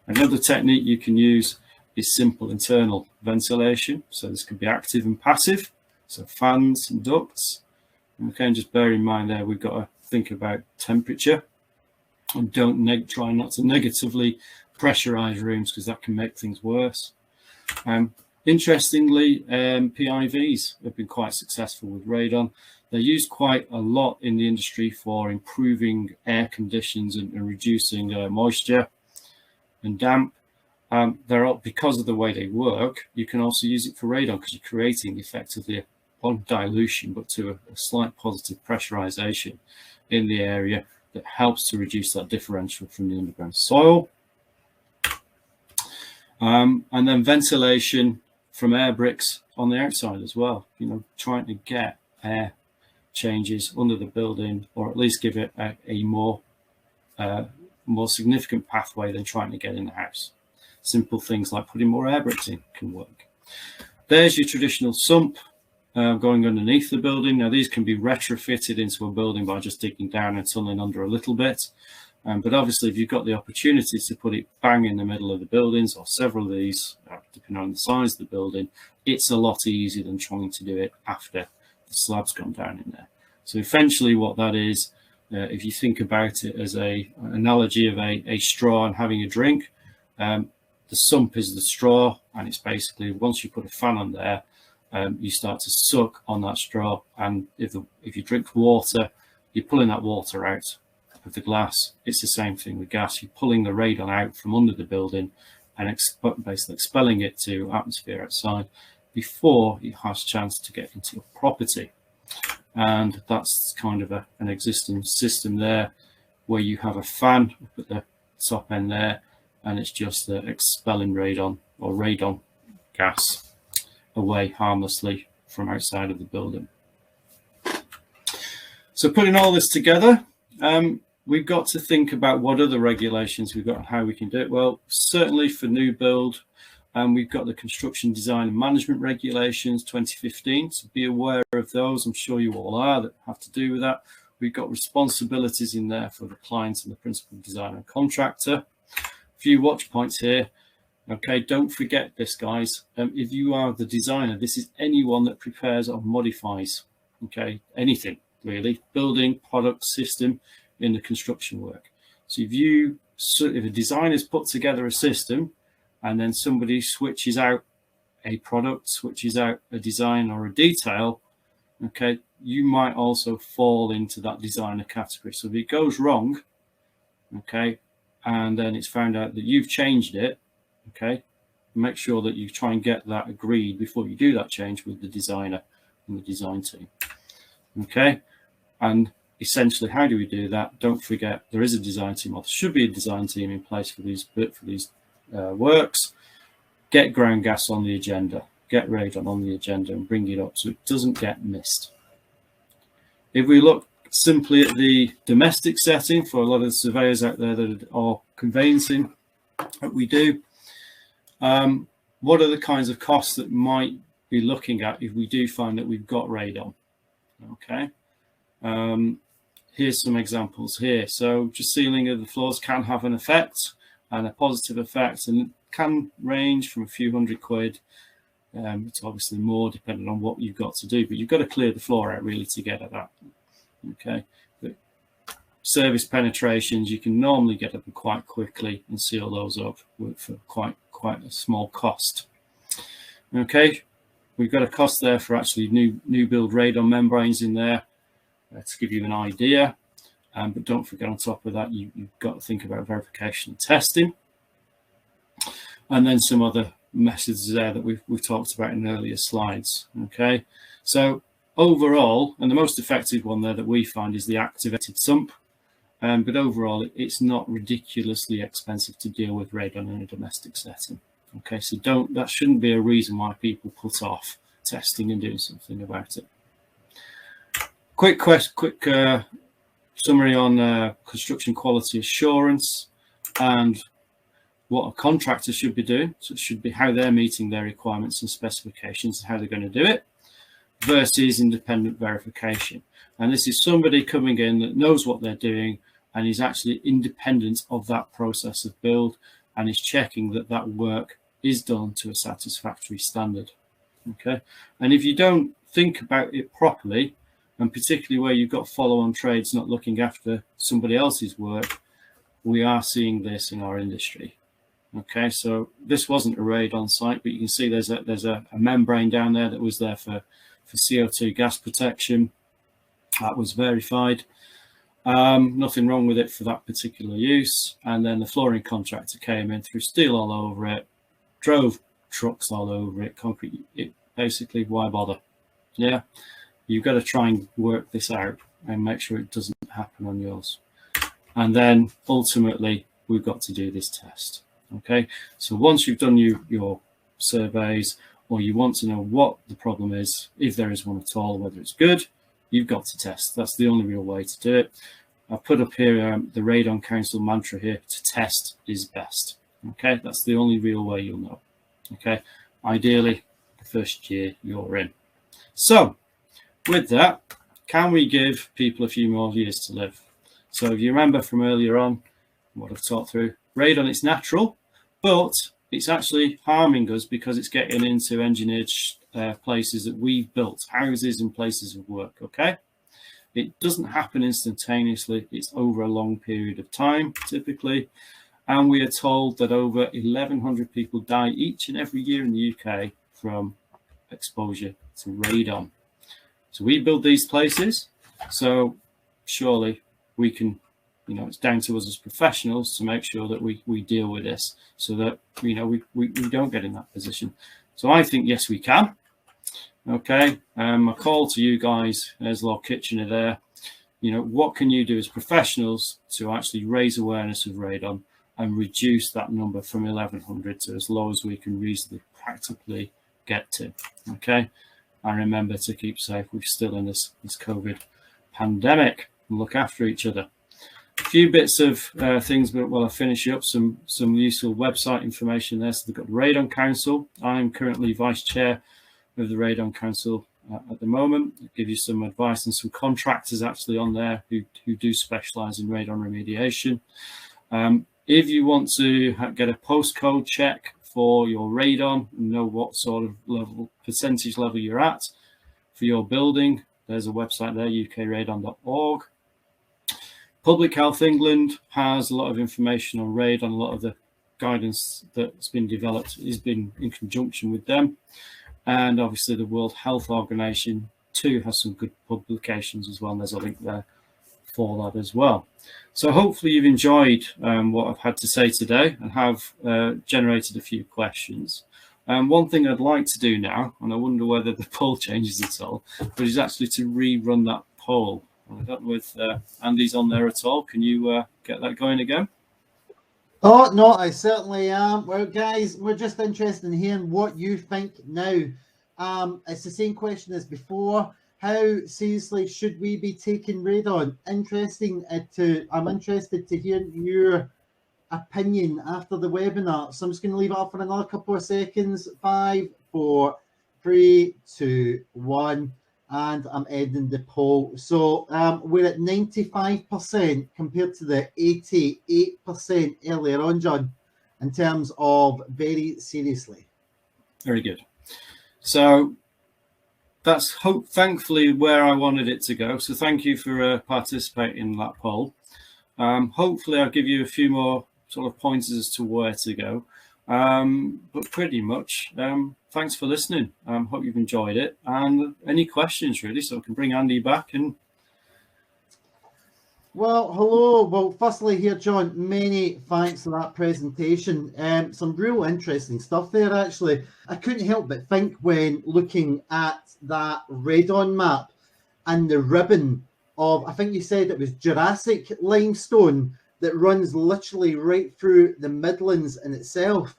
Another technique you can use is simple internal ventilation. So this could be active and passive, so fans and ducts. Okay, and just bear in mind there, we've got to think about temperature, and try not to negatively pressurize rooms, because that can make things worse. Interestingly, PIVs have been quite successful with radon. They're used quite a lot in the industry for improving air conditions and reducing moisture and damp. Because of the way they work, you can also use it for radon, because you're creating effectively one dilution, but to a slight positive pressurization in the area that helps to reduce that differential from the underground soil. And then ventilation from air bricks on the outside as well, trying to get air changes under the building, or at least give it a more significant pathway than trying to get in the house. Simple things like putting more air bricks in can work. There's your traditional sump going underneath the building. Now these can be retrofitted into a building by just digging down and tunneling under a little bit. But obviously, if you've got the opportunity to put it bang in the middle of the buildings, or several of these, depending on the size of the building, it's a lot easier than trying to do it after the slab's gone down in there. So eventually what that is, if you think about it as an analogy of a straw and having a drink, the sump is the straw, and it's basically, once you put a fan on there, you start to suck on that straw, and if you drink water, you're pulling that water out of the glass. It's the same thing with gas. You're pulling the radon out from under the building and basically expelling it to atmosphere outside before it has a chance to get into your property. And that's kind of an existing system there, where you have a fan up at the top end there, and it's just expelling radon or radon gas away harmlessly from outside of the building. So putting all this together, we've got to think about what other regulations we've got and how we can do it. Well, certainly for new build, we've got the Construction Design and Management Regulations 2015, so be aware of those. I'm sure you all are, that have to do with that. We've got responsibilities in there for the client and the principal designer and contractor. A few watch points here. Okay, don't forget this, guys. If you are the designer, this is anyone that prepares or modifies, okay, anything really, building, product, system in the construction work. So if a designer's put together a system and then somebody switches out a product, switches out a design or a detail, okay, you might also fall into that designer category. So if it goes wrong, okay, and then it's found out that you've changed it, okay, make sure that you try and get that agreed before you do that change with the designer and the design team. Okay, and essentially, how do we do that? Don't forget, there is a design team, or there should be a design team in place for these works. Get ground gas on the agenda, get radon on the agenda, and bring it up so it doesn't get missed. If we look simply at the domestic setting, for a lot of the surveyors out there that are conveyancing that we do, what are the kinds of costs that might be looking at if we do find that we've got radon? Okay, here's some examples here. So just sealing of the floors can have an effect, and a positive effect, and it can range from a few £100. It's obviously more depending on what you've got to do, but you've got to clear the floor out really to get at that. Okay, but service penetrations, you can normally get them quite quickly and seal those up for quite a small cost. Okay, we've got a cost there for actually new build radon membranes in there, to give you an idea. But don't forget, on top of that, you've got to think about verification and testing, and then some other methods there that we've talked about in earlier slides. Okay, so overall, and the most effective one there that we find is the activated sump, but overall it's not ridiculously expensive to deal with radon in a domestic setting. Okay, so that shouldn't be a reason why people put off testing and doing something about it. Quick summary on construction quality assurance and what a contractor should be doing. So it should be how they're meeting their requirements and specifications and how they're going to do it, versus independent verification. And this is somebody coming in that knows what they're doing and is actually independent of that process of build, and is checking that that work is done to a satisfactory standard. Okay, and if you don't think about it properly, and particularly where you've got follow-on trades not looking after somebody else's work, we are seeing this in our industry. Okay, so this wasn't a radon site, but you can see there's a membrane down there that was there for CO2 gas protection. That was verified. Nothing wrong with it for that particular use. And then the flooring contractor came in, threw steel all over it, drove trucks all over it, concrete. Basically, why bother? Yeah. You've got to try and work this out and make sure it doesn't happen on yours. And then ultimately, we've got to do this test. Okay, so once you've done your surveys, or you want to know what the problem is, if there is one at all, whether it's good, you've got to test. That's the only real way to do it. I've put up here the Radon Council mantra here: to test is best. Okay, that's the only real way you'll know. Okay, ideally, the first year you're in. So, with that, can we give people a few more years to live? So if you remember from earlier on, what I've talked through. Radon, it's natural, but it's actually harming us because it's getting into engineered places that we've built, houses and places of work, okay? It doesn't happen instantaneously. It's over a long period of time, typically. And we are told that over 1,100 people die each and every year in the UK from exposure to radon. So we build these places, so surely we can, it's down to us as professionals to make sure that we deal with this so that, we don't get in that position. So I think, yes, we can. Okay, my call to you guys, there's Lord Kitchener there. What can you do as professionals to actually raise awareness of radon and reduce that number from 1,100 to as low as we can reasonably practically get to? Okay, and remember to keep safe. We're still in this COVID pandemic, and look after each other. A few bits of things, but while I finish up, some useful website information there. So they've got the Radon Council. I'm currently vice chair of the Radon Council at the moment. I'll give you some advice, and some contractors actually on there who do specialize in radon remediation. If you want to get a postcode check for your radon and know what sort of percentage level you're at for your building, there's a website there, ukradon.org. Public Health England has a lot of information on radon. A lot of the guidance that's been developed has been in conjunction with them. And obviously the World Health Organization too has some good publications as well, and there's a link there for that as well. So hopefully you've enjoyed what I've had to say today and have generated a few questions. One thing I'd like to do now, and I wonder whether the poll changes at all, but is actually to rerun that poll. I don't know if Andy's on there at all. Can you get that going again? Oh, no, I certainly am. Well, guys, we're just interested in hearing what you think now. It's the same question as before. How seriously should we be taking radon? I'm interested to hear your opinion after the webinar. So I'm just going to leave it up for another couple of seconds. 5, 4, 3, 2, 1. And I'm ending the poll. So we're at 95% compared to the 88% earlier on, John, in terms of very seriously. Very good. So that's thankfully where I wanted it to go. So thank you for participating in that poll. Hopefully I'll give you a few more sort of pointers as to where to go. But pretty much, thanks for listening. Hope you've enjoyed it. And any questions, really, so I can bring Andy back. And well, hello. Well, firstly here, John, many thanks for that presentation. Some real interesting stuff there, actually. I couldn't help but think when looking at that radon map and the ribbon of, I think you said it was Jurassic limestone that runs literally right through the Midlands in itself.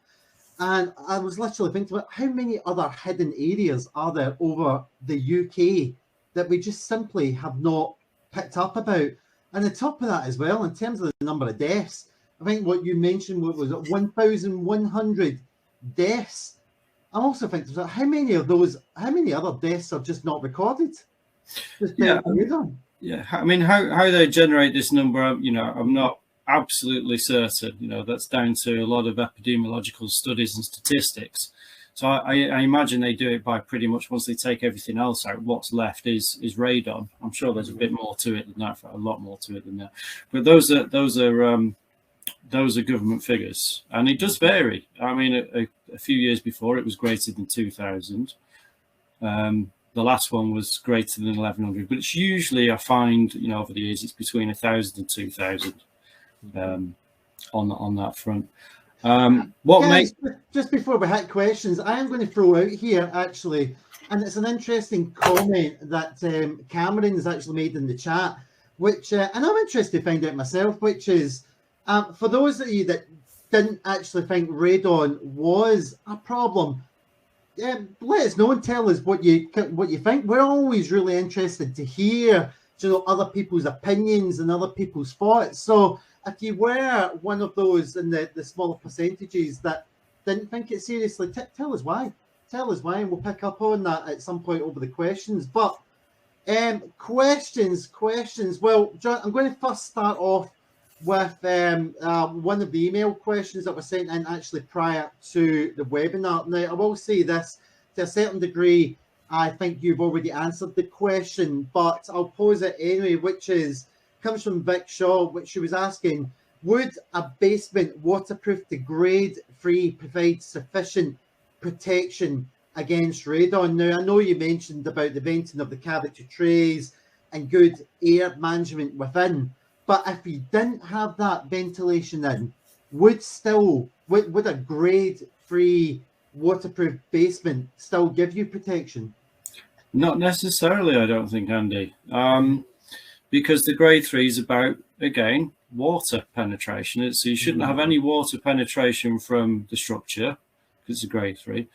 And I was literally thinking about how many other hidden areas are there over the UK that we just simply have not picked up about. And on top of that as well, in terms of the number of deaths, I think what you mentioned was 1,100 deaths. I'm also thinking about how many other deaths are just not recorded? Yeah, I mean, how they generate this number, I'm not absolutely certain. That's down to a lot of epidemiological studies and statistics. So I imagine they do it by pretty much, once they take everything else out, what's left is radon. I'm sure there's a bit more to it than that, a lot more to it than that. But those are government figures, and it does vary. I mean, a few years before it was greater than 2,000. The last one was greater than 1,100, but it's usually, I find, over the years, it's between 1,000 and 2,000 on that front. Just before we hit questions, I am going to throw out here, actually, and it's an interesting comment that Cameron has actually made in the chat, which, and I'm interested to find out myself, which is, for those of you that didn't actually think radon was a problem, let us know and tell us what you think. We're always really interested to hear, other people's opinions and other people's thoughts. So if you were one of those in the smaller percentages that didn't think it seriously, tell us why. Tell us why, and we'll pick up on that at some point over the questions. But questions. Well, John, I'm going to first start off with one of the email questions that were sent in actually prior to the webinar. Now, I will say this, to a certain degree, I think you've already answered the question, but I'll pose it anyway, which comes from Vic Shaw, which she was asking, would a basement waterproof to grade free provide sufficient protection against radon? Now, I know you mentioned about the venting of the cavity trays and good air management within, but if you didn't have that ventilation in, would a grade free waterproof basement still give you protection? Not necessarily, I don't think, Andy, because the grade 3 is about, again, water penetration. So you shouldn't have any water penetration from the structure because it's a grade 3.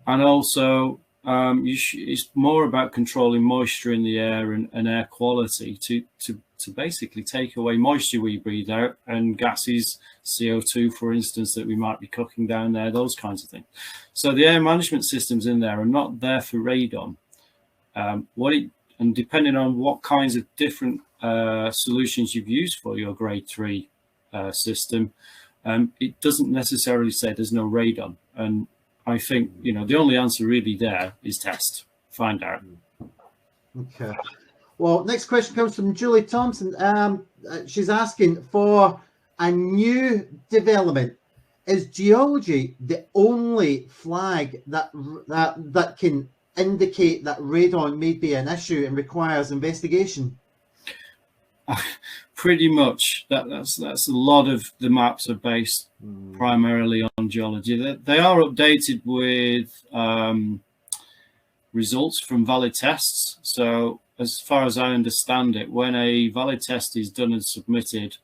And also, it's more about controlling moisture in the air and air quality to basically take away moisture we breathe out and gases, CO2, for instance, that we might be cooking down there, those kinds of things. So the air management systems in there are not there for radon. And depending on what kinds of different solutions you've used for your grade 3 system, it doesn't necessarily say there's no radon. And I think, the only answer really there is test, find out. Okay. Well, next question comes from Julie Thompson. She's asking for a new development. Is geology the only flag that can indicate that radon may be an issue and requires investigation? Pretty much. That's a lot of the maps are based primarily on geology. They are updated with results from valid tests. So as far as I understand it, when a valid test is done and submitted,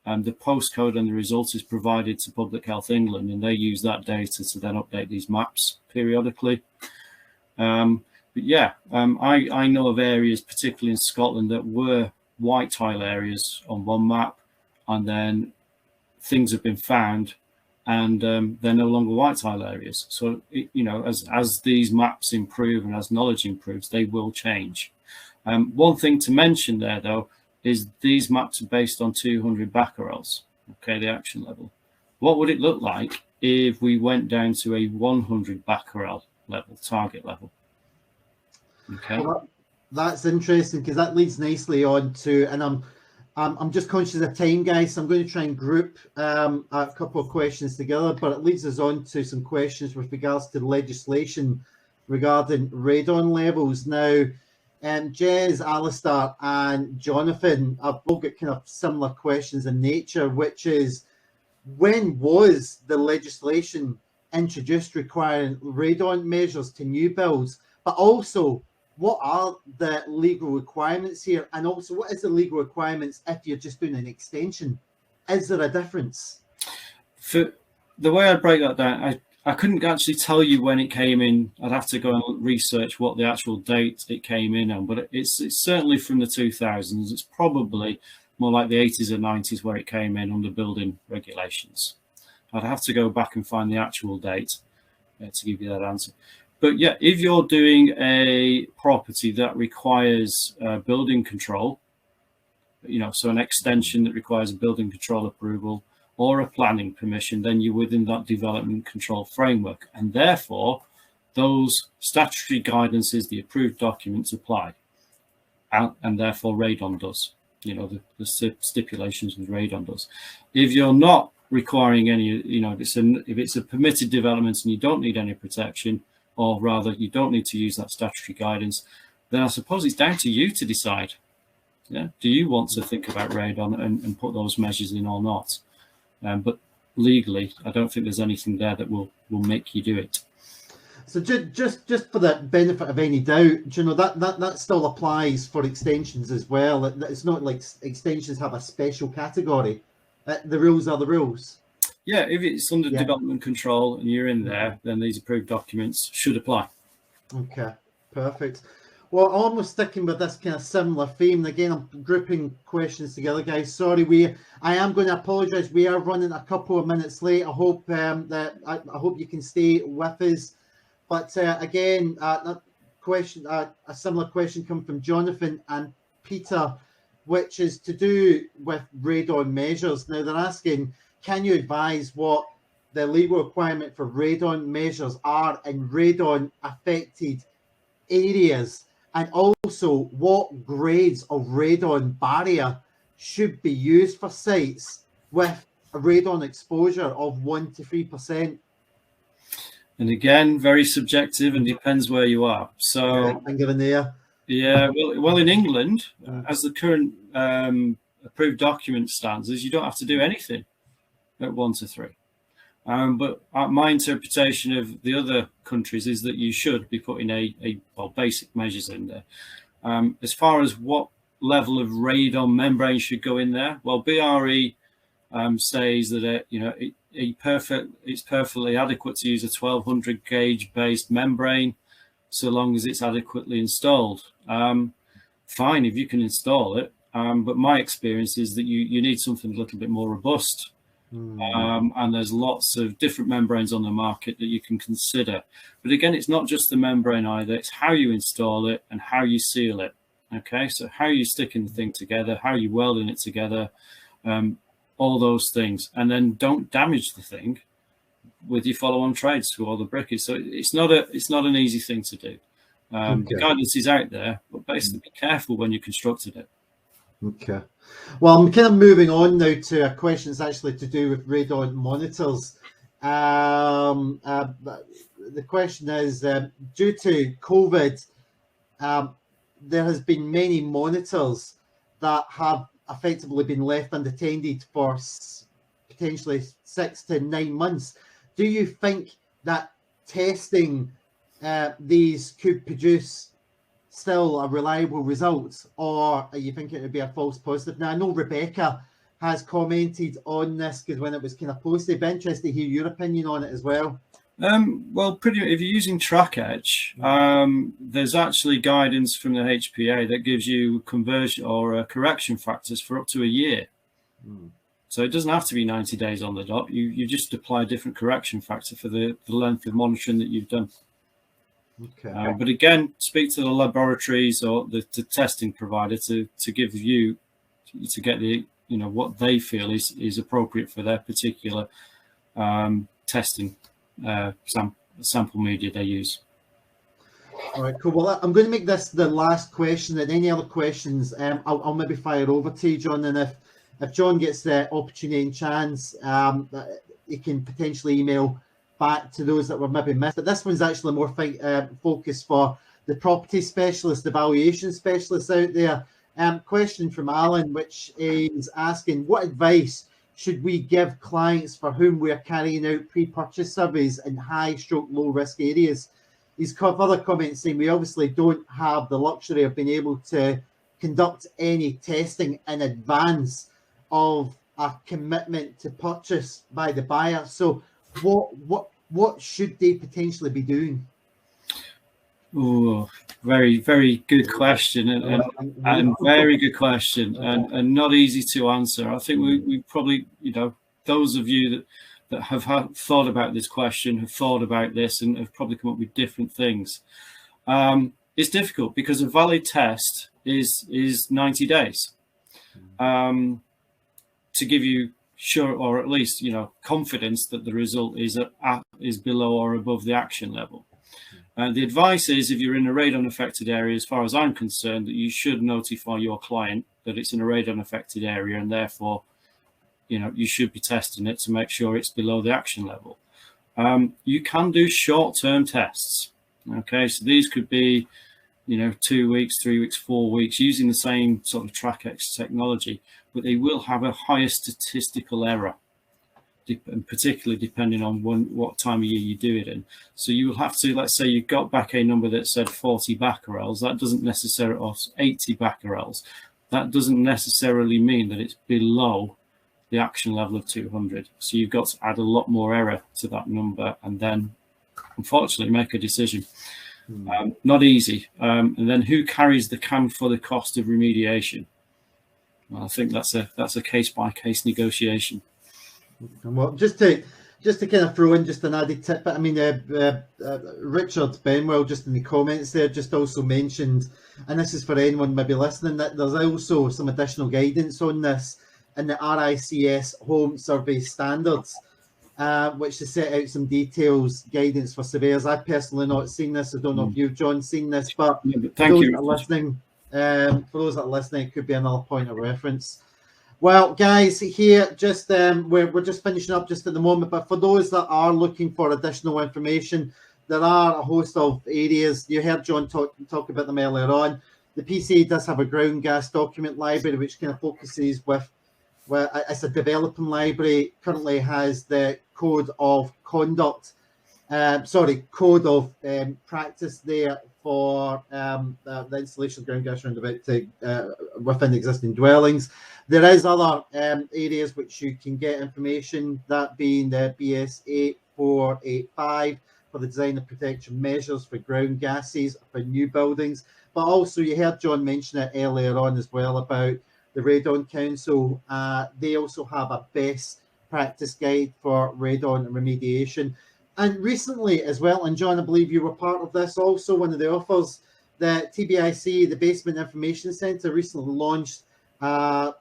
the postcode and the result is provided to Public Health England, and they use that data to then update these maps periodically. But yeah, I know of areas, particularly in Scotland, that were white tile areas on one map, and then things have been found and they're no longer white tile areas. So, as these maps improve and as knowledge improves, they will change. One thing to mention there, though, is these maps are based on 200 becquerels, okay, the action level. What would it look like if we went down to a 100 becquerel level, target level? Okay. Well, that's interesting, because that leads nicely on to, and I'm just conscious of time, guys, so I'm going to try and group a couple of questions together, but it leads us on to some questions with regards to the legislation regarding radon levels. Now, Jez, Alistair and Jonathan have both got kind of similar questions in nature, which is, when was the legislation introduced requiring radon measures to new builds? But also, what are the legal requirements here? And also, what is the legal requirements if you're just doing an extension? Is there a difference? For the way I break that down, I couldn't actually tell you when it came in. I'd have to go and research what the actual date it came in on, but it's certainly from the 2000s. It's probably more like the 80s or 90s where it came in under building regulations. I'd have to go back and find the actual date to give you that answer. But yeah, if you're doing a property that requires building control, so an extension that requires a building control approval or a planning permission, then you're within that development control framework. And therefore, those statutory guidances, the approved documents apply. And therefore, radon does. The stipulations with radon does. If you're not requiring any, if it's a permitted development and you don't need any protection, or rather you don't need to use that statutory guidance, then I suppose it's down to you to decide. Yeah, do you want to think about radon and put those measures in or not? But legally, I don't think there's anything there that will make you do it. So just for the benefit of any doubt, that still applies for extensions as well. It's not like extensions have a special category. The rules are the rules. Yeah, if it's under development control and you're in there, then these approved documents should apply. Okay, perfect. Well, almost sticking with this kind of similar theme. Again, I'm grouping questions together, guys. Sorry, I am going to apologise. We are running a couple of minutes late. I hope I hope you can stay with us. But again, a similar question come from Jonathan and Peter. which is to do with radon measures. Now they're asking, can you advise what the legal requirement for radon measures are in radon affected areas, and also what grades of radon barrier should be used for sites with a radon exposure of 1 to 3%? And again, very subjective and depends where you are. So finger in the air. Yeah, well, in England, as the current approved document stands, is you don't have to do anything at 1 to 3. But my interpretation of the other countries is that you should be putting well, basic measures in there. As far as what level of radon membrane should go in there, well, BRE says that it's perfectly adequate to use a 1200 gauge based membrane, so long as it's adequately installed. Fine if you can install it, but my experience is that you need something a little bit more robust. And there's lots of different membranes on the market that you can consider. But again, it's not just the membrane either, it's how you install it and how you seal it. Okay, so how you sticking the thing together, how you welding it together, all those things. And then don't damage the thing with your follow-on trades to all the brickage. So it's not an easy thing to do. The guidance is out there, but basically be careful when you constructed it. Okay. Well, I'm kind of moving on now to a question that's actually to do with radon monitors. The question is, due to COVID, there has been many monitors that have effectively been left unattended for potentially 6 to 9 months. Do you think that testing these could produce still a reliable result, or are you thinking it would be a false positive? Now, I know Rebecca has commented on this because when it was kind of posted, be interested to hear your opinion on it as well. Well, if you're using TrackEdge, there's actually guidance from the HPA that gives you conversion or correction factors for up to a year. So it doesn't have to be 90 days on the dot. You just apply a different correction factor for the length of monitoring that you've done. Okay. But again, speak to the laboratories or the testing provider to give you to get the what they feel is appropriate for their particular testing sample media they use. All right, cool. Well, I'm going to make this the last question, and any other questions, I'll maybe fire over to you, John. And if John gets the opportunity and chance, he can potentially email back to those that were maybe missed. But this one's actually more focused for the property specialist, the valuation specialists out there. Question from Alan, which is asking, what advice should we give clients for whom we are carrying out pre-purchase surveys in high/low risk areas? He's got other comments saying we obviously don't have the luxury of being able to conduct any testing in advance of a commitment to purchase by the buyer. So what should they potentially be doing? Oh, very, very good question, and very good question, and not easy to answer. I think we probably, those of you that have thought about this question, have thought about this, and have probably come up with different things. It's difficult because a valid test is 90 days to give you sure, or at least confidence that the result is below or above the action level. The advice is, if you're in a radon affected area, as far as I'm concerned, that you should notify your client that it's in a radon affected area, and therefore you should be testing it to make sure it's below the action level. You can do short-term tests. Okay, so these could be 2 weeks, 3 weeks, 4 weeks, using the same sort of TrackEdge technology, but they will have a higher statistical error, and particularly depending on what time of year you do it in. So you will have to, let's say you got back a number that said 40 becquerels, that doesn't necessarily, or 80 becquerels, that doesn't necessarily mean that it's below the action level of 200. So you've got to add a lot more error to that number, and then unfortunately make a decision. Not easy. And then who carries the can for the cost of remediation? Well, I think that's a case by case negotiation. Well, just to just to kind of throw in just an added tip, I mean, Richard Benwell just in the comments there just also mentioned, and this is for anyone maybe listening, that there's also some additional guidance on this in the RICS Home Survey Standards, which has set out some details, guidance for surveyors. I've personally not seen this. I don't know if you've, John, seen this, but Thank for those you. that are listening, it could be another point of reference. Well, guys, here just we're just finishing up just at the moment, but for those that are looking for additional information, there are a host of areas. You heard John talk about them earlier on. The PCA does have a ground gas document library, which kind of focuses with, well, it's a developing library. Currently has the code of conduct, code of practice there for the installation of ground gas roundabout to within existing dwellings. There is other areas which you can get information, that being the BS 8485 for the design and protection measures for ground gases for new buildings. But also you heard John mention it earlier on as well about the Radon Council. They also have a best practice guide for radon remediation. And recently as well, and John, I believe you were part of this also, one of the offers, the TBIC, the Basement Information Centre, recently launched a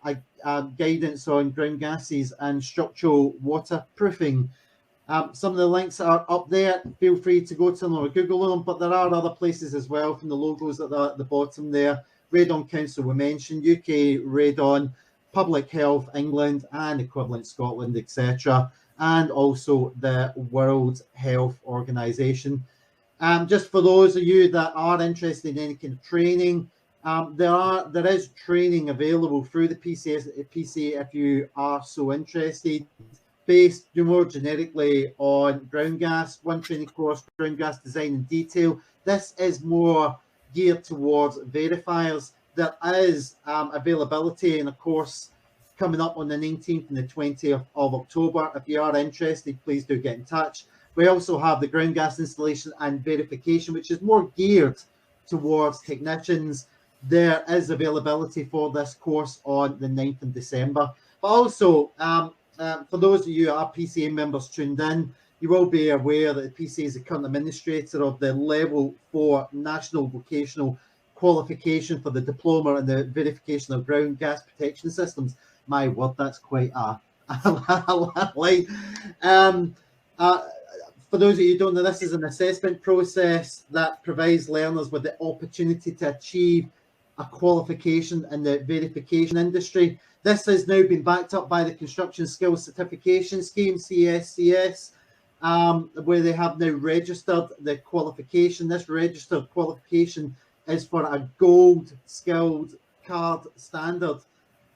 guidance on ground gases and structural waterproofing. Some of the links are up there. Feel free to go to them or Google them, but there are other places as well from the logos at the bottom there. Radon Council we mentioned, UK Radon, Public Health England and Equivalent Scotland, etc. And also the World Health Organization. Just for those of you that are interested in any kind of training, there is training available through the PCA if you are so interested, based more generically on ground gas, one training course, ground gas design in detail. This is more geared towards verifiers. There is availability in a course coming up on the 19th and the 20th of October. If you are interested, please do get in touch. We also have the ground gas installation and verification, which is more geared towards technicians. There is availability for this course on the 9th of December. But also, for those of you who are PCA members tuned in, you will be aware that the PCA is the current administrator of the Level 4 National Vocational Qualification for the Diploma and the Verification of Ground Gas Protection Systems. My word, that's quite a line. For those of you who don't know, this is an assessment process that provides learners with the opportunity to achieve a qualification in the verification industry. This has now been backed up by the Construction Skills Certification Scheme, CSCS, where they have now registered the qualification. This registered qualification is for a gold skilled card standard.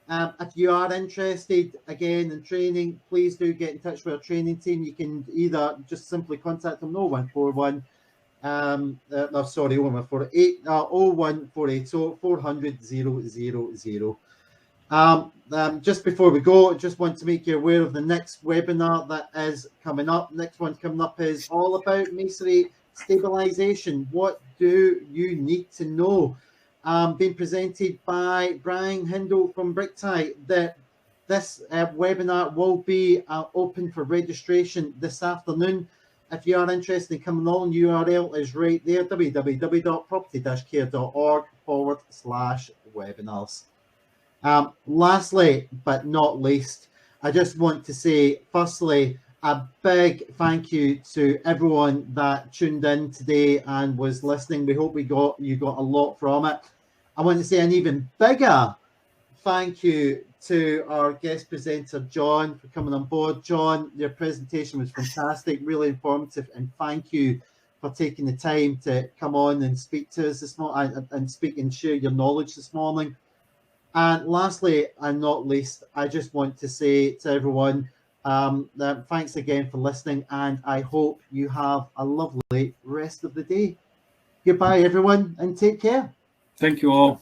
If you are interested again in training, please do get in touch with our training team. You can either just simply contact them 0141 0148 01480 400 000. Just before we go, I just want to make you aware of the next webinar that is coming up. Next one coming up is all about masonry stabilization. What do you need to know? Being presented by Brian Hindle from Bricktie. This webinar will be open for registration this afternoon. If you are interested in coming on, URL is right there, www.property-care.org/webinars. Lastly, but not least, I just want to say, firstly, a big thank you to everyone that tuned in today and was listening. We hope you got a lot from it. I want to say an even bigger thank you to our guest presenter, John, for coming on board. John, your presentation was fantastic, really informative, and thank you for taking the time to come on and speak to us this morning and speak and share your knowledge this morning. And lastly, and not least, I just want to say to everyone, thanks again for listening, and I hope you have a lovely rest of the day. Goodbye, everyone, and take care. Thank you all.